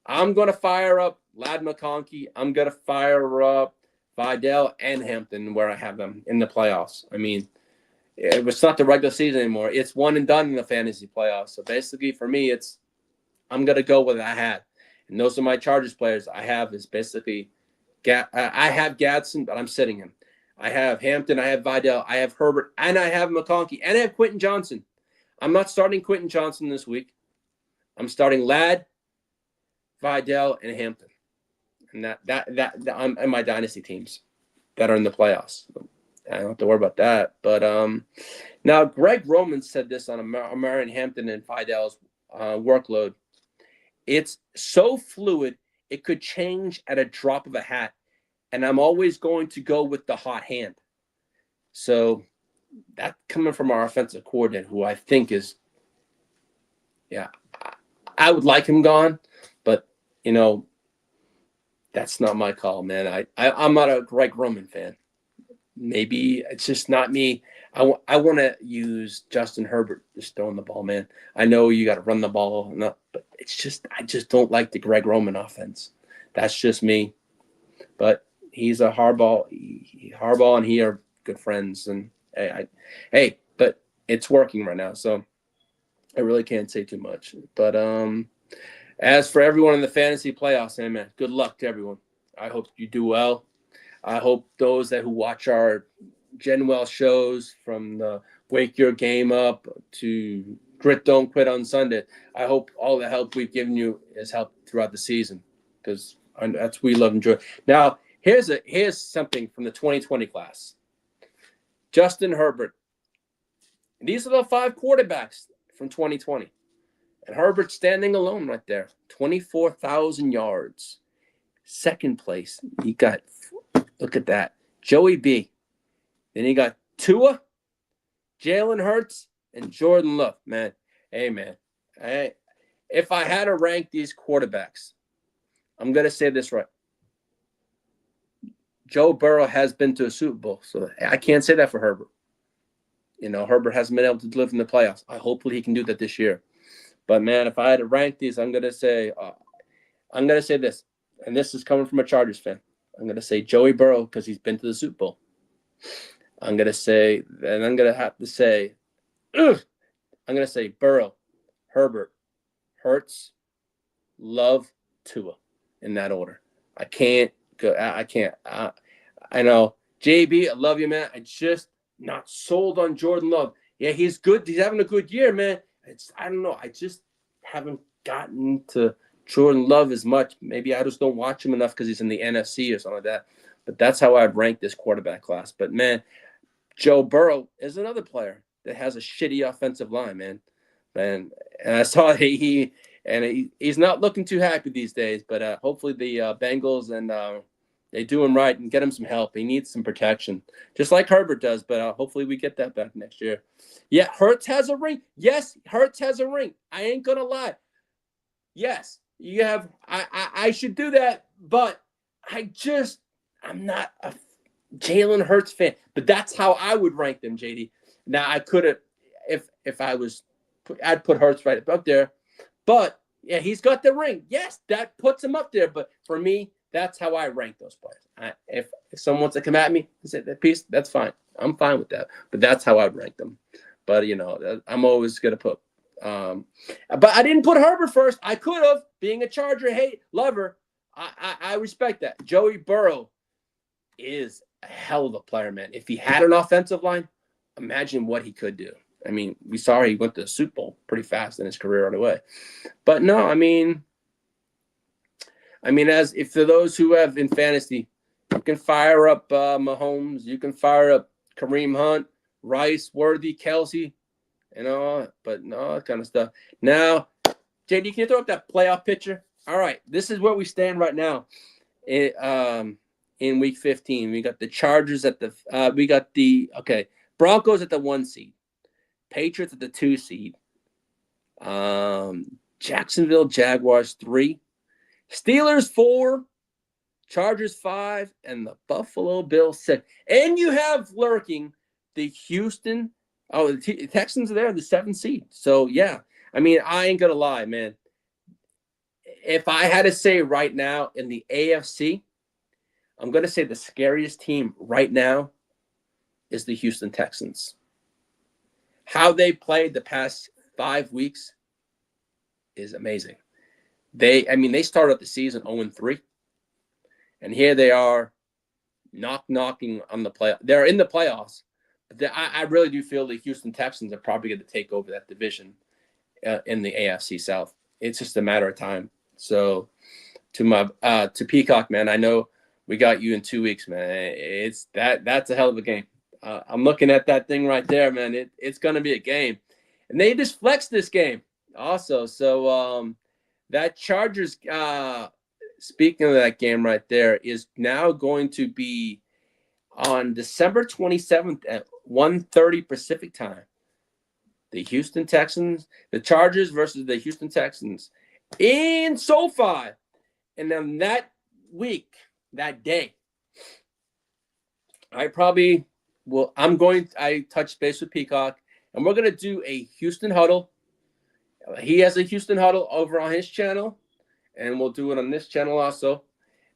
I'm going to fire up Lad McConkey. I'm going to fire up Vidal and Hampton where I have them in the playoffs. I mean, it's not the regular season anymore. It's one and done in the fantasy playoffs. So basically for me, I'm going to go with what I had. And those are my Chargers players. I have is basically I have Gadsden, but I'm sitting him. I have Hampton. I have Vidal. I have Herbert. And I have McConkey. And I have Quentin Johnson. I'm not starting Quentin Johnson this week. I'm starting Ladd, Vidal, and Hampton. And that I'm in my dynasty teams that are in the playoffs. I don't have to worry about that. But now Greg Roman said this on Marion Hampton and Vidal's workload. It's so fluid, it could change at a drop of a hat. And I'm always going to go with the hot hand. So that coming from our offensive coordinator, who I think is, I would like him gone, but, that's not my call, man. I'm not a Greg Roman fan. Maybe it's just not me. I want to use Justin Herbert just throwing the ball, man. I know you got to run the ball, but I just don't like the Greg Roman offense. That's just me. But he's a Harbaugh. Harbaugh and he are good friends, and but it's working right now, so I really can't say too much. But as for everyone in the fantasy playoffs, man, good luck to everyone. I hope you do well. I hope those who watch our Genwell shows, from the Wake Your Game Up to Grit Don't Quit on Sunday, I hope all the help we've given you has helped throughout the season, because that's what we love and enjoy. Now, here's something from the 2020 class. Justin Herbert. These are the 5 quarterbacks from 2020. And Herbert standing alone right there. 24,000 yards. Second place, you got, look at that, Joey B. Then you got Tua, Jalen Hurts, and Jordan Love. Man, hey, man. If I had to rank these quarterbacks, I'm going to say this right. Joe Burrow has been to a Super Bowl, so I can't say that for Herbert. Herbert hasn't been able to live in the playoffs. Hopefully he can do that this year. But, man, if I had to rank these, I'm going to say this, and this is coming from a Chargers fan. I'm going to say Joey Burrow because he's been to the Super Bowl. I'm going to have to say Burrow, Herbert, Hurts, Love, Tua, in that order. I can't go. I can't. I know. JB, I love you, man. I just not sold on Jordan Love. Yeah, he's good. He's having a good year, man. I don't know. I just haven't gotten to Jordan Love as much. Maybe I just don't watch him enough because he's in the NFC or something like that. But that's how I'd rank this quarterback class. But, man, Joe Burrow is another player that has a shitty offensive line, man. And I saw he's not looking too happy these days. But hopefully the Bengals and they do him right and get him some help. He needs some protection, just like Herbert does. But hopefully we get that back next year. Yeah, Hurts has a ring. Yes, Hurts has a ring. I ain't gonna lie. Yes, you have. I should do that, but I'm not a Jalen Hurts fan. But that's how I would rank them, JD. Now I could have, if I was, I'd put Hurts right up there. But yeah, he's got the ring. Yes, that puts him up there. But for me, that's how I rank those players. If someone wants to come at me and say that piece, that's fine. I'm fine with that. But that's how I rank them. But I'm always gonna put. But I didn't put Herbert first. I could have, being a Charger lover. I respect that. Joey Burrow is a hell of a player, man. If he had an offensive line, imagine what he could do. I mean, we saw he went to the Super Bowl pretty fast in his career right away. But no, I mean, as if for those who have in fantasy, You can fire up Mahomes. You can fire up Kareem Hunt, Rice, Worthy, Kelsey, but no, that kind of stuff. Now, JD, can you throw up that playoff picture? All right, this is where we stand right now. In week 15, we got the Chargers at the Broncos at the 1 seed, Patriots at the 2 seed, Jacksonville Jaguars 3, Steelers 4, Chargers 5, and the Buffalo Bills 6. And you have lurking the Houston. The Texans are there, the 7th seed. So yeah, I mean, I ain't gonna lie, man. If I had to say right now in the AFC, I'm going to say the scariest team right now is the Houston Texans. How they played the past 5 weeks is amazing. They started the season 0-3, and here they are knocking on the play. They're in the playoffs, but I really do feel the Houston Texans are probably going to take over that division in the AFC South. It's just a matter of time. So to Peacock, man, I know we got you in 2 weeks, man. That's a hell of a game. I'm looking at that thing right there, man. It's going to be a game. And they just flexed this game also. So that Chargers, speaking of that game right there, is now going to be on December 27th at 1:30 Pacific time. The Houston Texans, the Chargers versus the Houston Texans in SoFi. And then that week, that day, I touch base with Peacock, and we're going to do a Houston huddle. He has a Houston huddle over on his channel, and we'll do it on this channel also.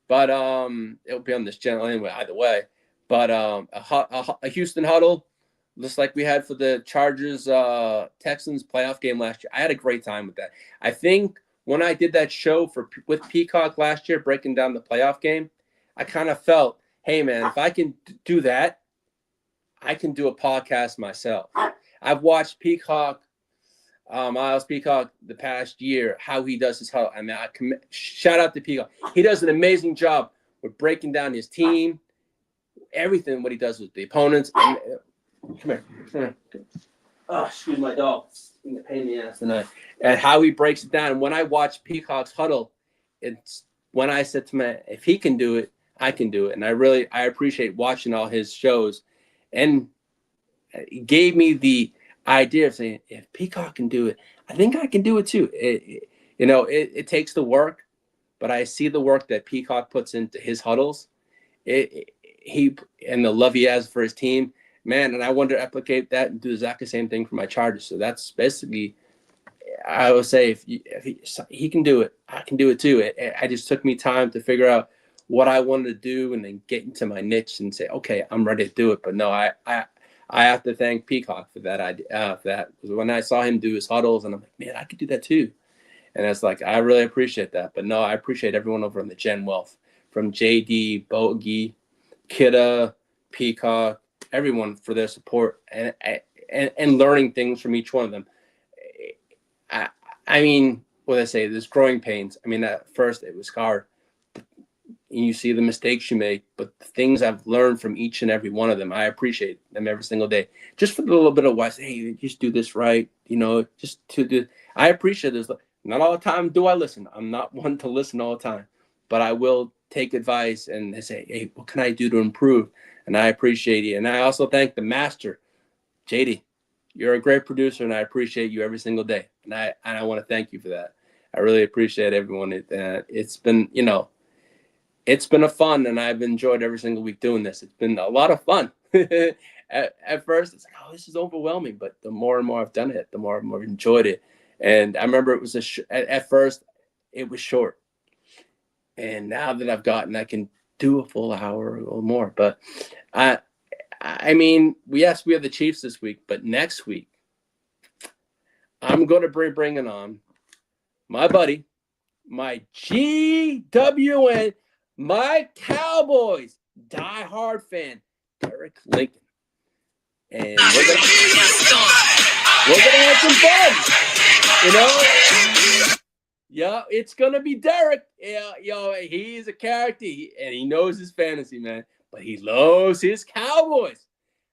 But it'll be on this channel anyway, either way. But a Houston huddle, just like we had for the Chargers Texans playoff game last year. I had a great time with that. I think when I did that show with Peacock last year, breaking down the playoff game, I kind of felt, hey, man, if I can do that, I can do a podcast myself. I've watched Peacock, Miles Peacock, the past year, how he does his huddle. I mean, shout out to Peacock. He does an amazing job with breaking down his team, everything, what he does with the opponents. Come here. Oh, excuse my dog. It's a pain in the ass tonight. And how he breaks it down. And when I watch Peacock's huddle, it's when I said to him, if he can do it, I can do it. And I appreciate watching all his shows. And it gave me the idea of saying, if Peacock can do it, I think I can do it too. It takes the work, but I see the work that Peacock puts into his huddles. He and the love he has for his team, man. And I want to replicate that and do the exact same thing for my Chargers. So that's basically, I would say, if he can do it, I can do it too. It just took me time to figure out what I wanted to do and then get into my niche and say, okay, I'm ready to do it. But no, I have to thank Peacock for that idea. For that, because when I saw him do his huddles, and I'm like, man, I could do that too. And it's like, I really appreciate that. But no, I appreciate everyone over on the Gen Wealth, from JD, Bogey, Kidda, Peacock, everyone for their support and learning things from each one of them. I mean, what I say, there's growing pains. I mean, at first it was hard. And you see the mistakes you make, but the things I've learned from each and every one of them, I appreciate them every single day. Just for the little bit of wise, hey, just do this right, just to do. I appreciate this. Not all the time do I listen. I'm not one to listen all the time, but I will take advice and say, hey, what can I do to improve? And I appreciate you. And I also thank the master, JD. You're a great producer, and I appreciate you every single day. And I want to thank you for that. I really appreciate everyone. It's been, it's been a fun, and I've enjoyed every single week doing this. It's been a lot of fun. At first, it's like, oh, this is overwhelming. But the more and more I've done it, the more and more I've enjoyed it. And I remember it was at first, it was short. And now that I can do a full hour or more. But I mean, yes, we have the Chiefs this week, but next week, I'm going to bring it on my buddy, my GWN, my Cowboys diehard fan, Derek Lincoln. And we're going to have some fun, Yeah, it's gonna be Derek. Yeah, he's a character, and he knows his fantasy, man. But he loves his Cowboys.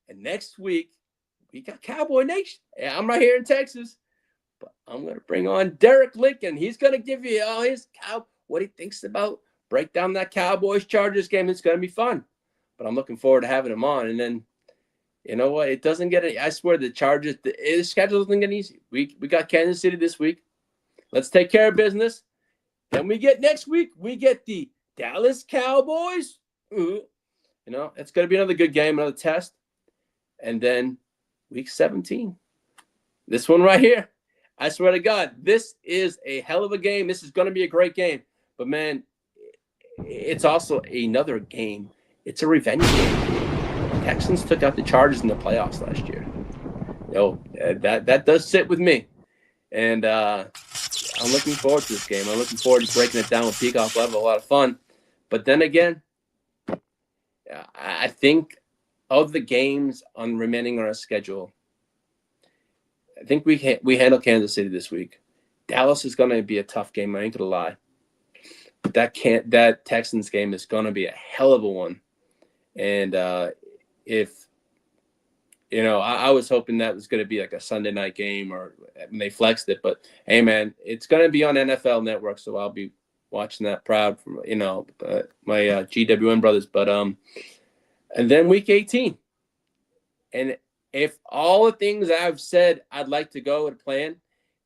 And next week we got Cowboy Nation. Yeah, I'm right here in Texas, but I'm gonna bring on Derek Lincoln. He's gonna give you all his what he thinks about. Break down that Cowboys Chargers game. It's gonna be fun. But I'm looking forward to having him on. And then, you know what? It doesn't get any. I swear the Chargers, the schedule doesn't get easy. We got Kansas City this week. Let's take care of business. Then we get next week, we get the Dallas Cowboys. You know, it's going to be another good game, another test. And then week 17. This one right here. I swear to God, this is a hell of a game. This is going to be a great game. But, man, it's also another game. It's a revenge game. The Texans took out the Chargers in the playoffs last year. That does sit with me. And I'm looking forward to this game. I'm looking forward to breaking it down with Peacock. We'll have a lot of fun. But then again, I think of the games remaining on our schedule, I think we handle Kansas City this week. Dallas is going to be a tough game. I ain't going to lie. But that Texans game is going to be a hell of a one. And if you know, I was hoping that was going to be like a Sunday night game or when they flexed it. But, hey, man, it's going to be on NFL Network, so I'll be watching that proud from, my GWN brothers. But and then week 18. And if all the things I've said I'd like to go and plan,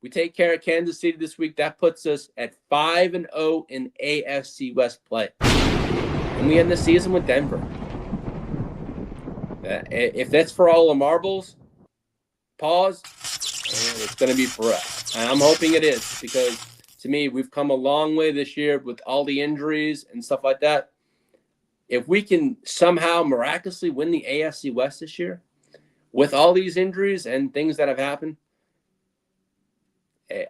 we take care of Kansas City this week. That puts us at 5-0 in AFC West play. And we end the season with Denver. If that's for all the marbles, pause, and it's going to be for us. And I'm hoping it is, because to me, we've come a long way this year with all the injuries and stuff like that. If we can somehow miraculously win the AFC West this year with all these injuries and things that have happened,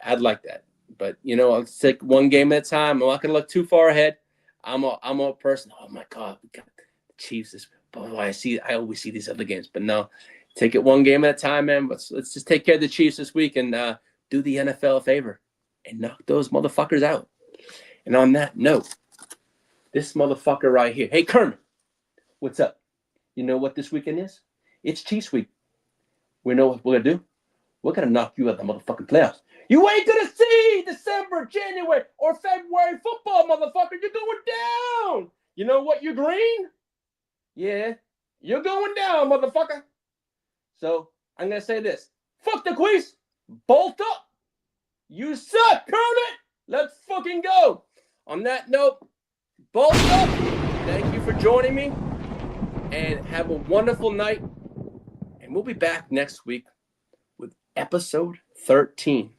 I'd like that. But, let's take one game at a time. I'm not going to look too far ahead. I'm a person, oh, my God, we got the Chiefs this week. Boy, I always see these other games, but no, take it one game at a time, man. Let's just take care of the Chiefs this week and do the NFL a favor and knock those motherfuckers out. And on that note, this motherfucker right here. Hey, Kermit, what's up? You know what this weekend is? It's Chiefs week. We know what we're going to do. We're going to knock you out of the motherfucking playoffs. You ain't going to see December, January, or February football, motherfucker. You're going down. You know what? You're green. Yeah, you're going down, motherfucker. So I'm going to say this. Fuck the quiz. Bolt up. You suck, Kermit. Let's fucking go. On that note, bolt up. Thank you for joining me. And have a wonderful night. And we'll be back next week with episode 13.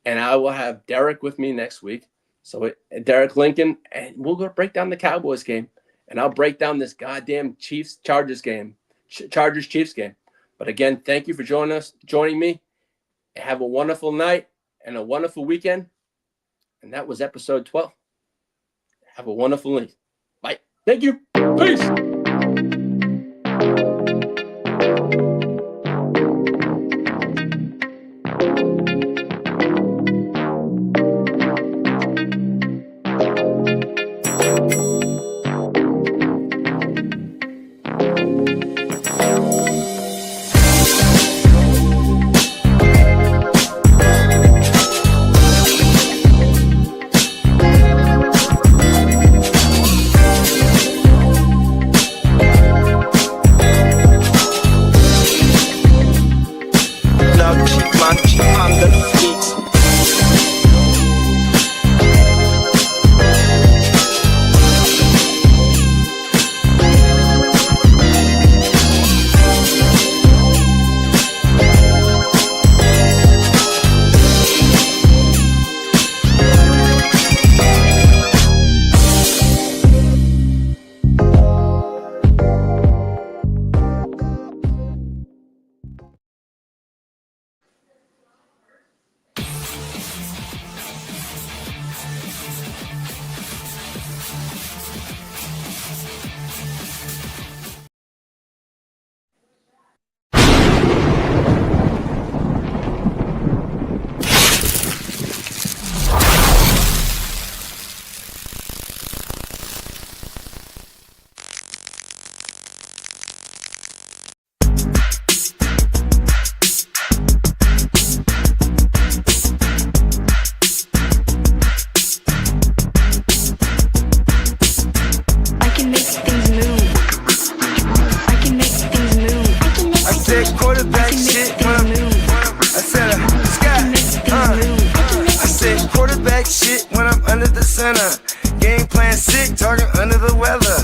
And I will have Derek with me next week. So Derek Lincoln. And we'll go break down the Cowboys game. And I'll break down this goddamn Chargers game. Chargers-Chiefs game. But again, thank you for joining me. Have a wonderful night and a wonderful weekend. And that was episode 12. Have a wonderful night. Bye. Thank you. Peace. quarterback shit when I'm, I said, I said quarterback shit when I'm under the center. Game plan sick, target under the weather.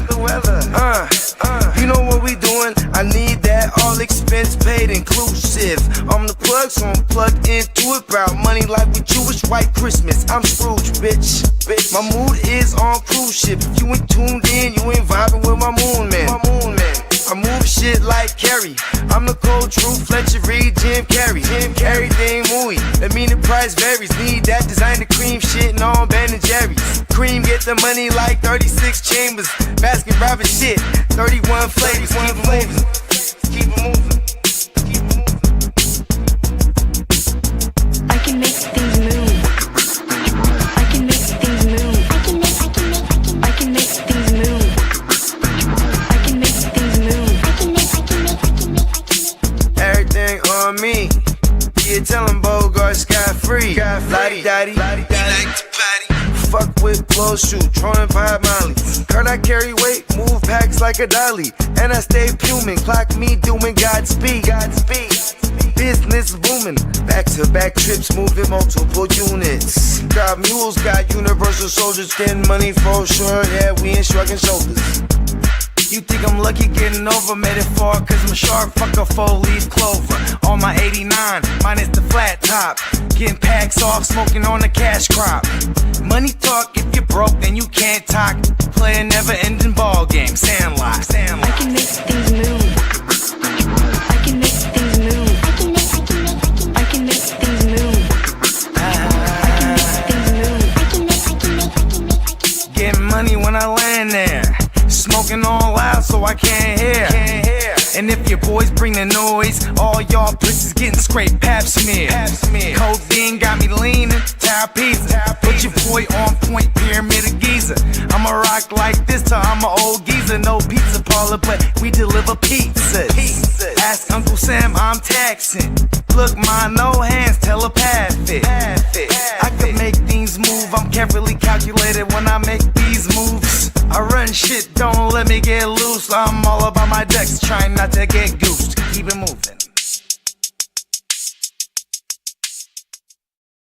You know what we doing? I need that all expense paid inclusive. I'm the plug, so I'm plugged into it. About money like with Jewish white Christmas. I'm Scrooge, bitch. My mood is on cruise ship. If you ain't tuned in, you ain't vibing with my moon man. I move shit like Kerry. I'm the cold truth, Fletcher Reed, Jim Carrey. Everything movie, that mean the price varies. Need that designer cream shit and all Ben and Jerry's. Cream get the money like 36 chambers. Baskin Robbins shit, 31 flavors. Keep it moving. I can make things move. I can make things move. I can make things move. I can make things move. Everything on me. Yeah, tell him Bogart scot-free. Lottie-dottie. Fuck with blow shoot, trolling 5 Molly. Card I carry weight, move packs like a dolly. And I stay fuming, clock me doing Godspeed. Business booming, back-to-back trips moving multiple units. Got mules, got universal soldiers, getting money for sure. Yeah, we ain't shrugging shoulders. You think I'm lucky getting over, made it far cause I'm sharp, fuck a 4-leaf clover. On my 89, minus the flat top. Getting packs off, smoking on the cash crop. Money talk, if you're broke then you can't talk. Play a never ending ball game, Sandlot. I can make things move. I can make things move. I can make things move. Getting money when I land there. Smoking all loud so I can't hear. And if your boys bring the noise, all y'all pussies getting scraped pap smear. Codeine got me leaning, towel pizza. Put your boy on point, pyramid of Giza. I'ma rock like this till I'm an old geezer. No pizza parlor, but we deliver pizzas. Ask Uncle Sam, I'm taxing. Look, ma, no hands, telepathic. I can make things move, I'm carefully calculated when I make these moves. I run shit, don't let me get loose. I'm all about my decks, trying not to get goosed. Keep it moving.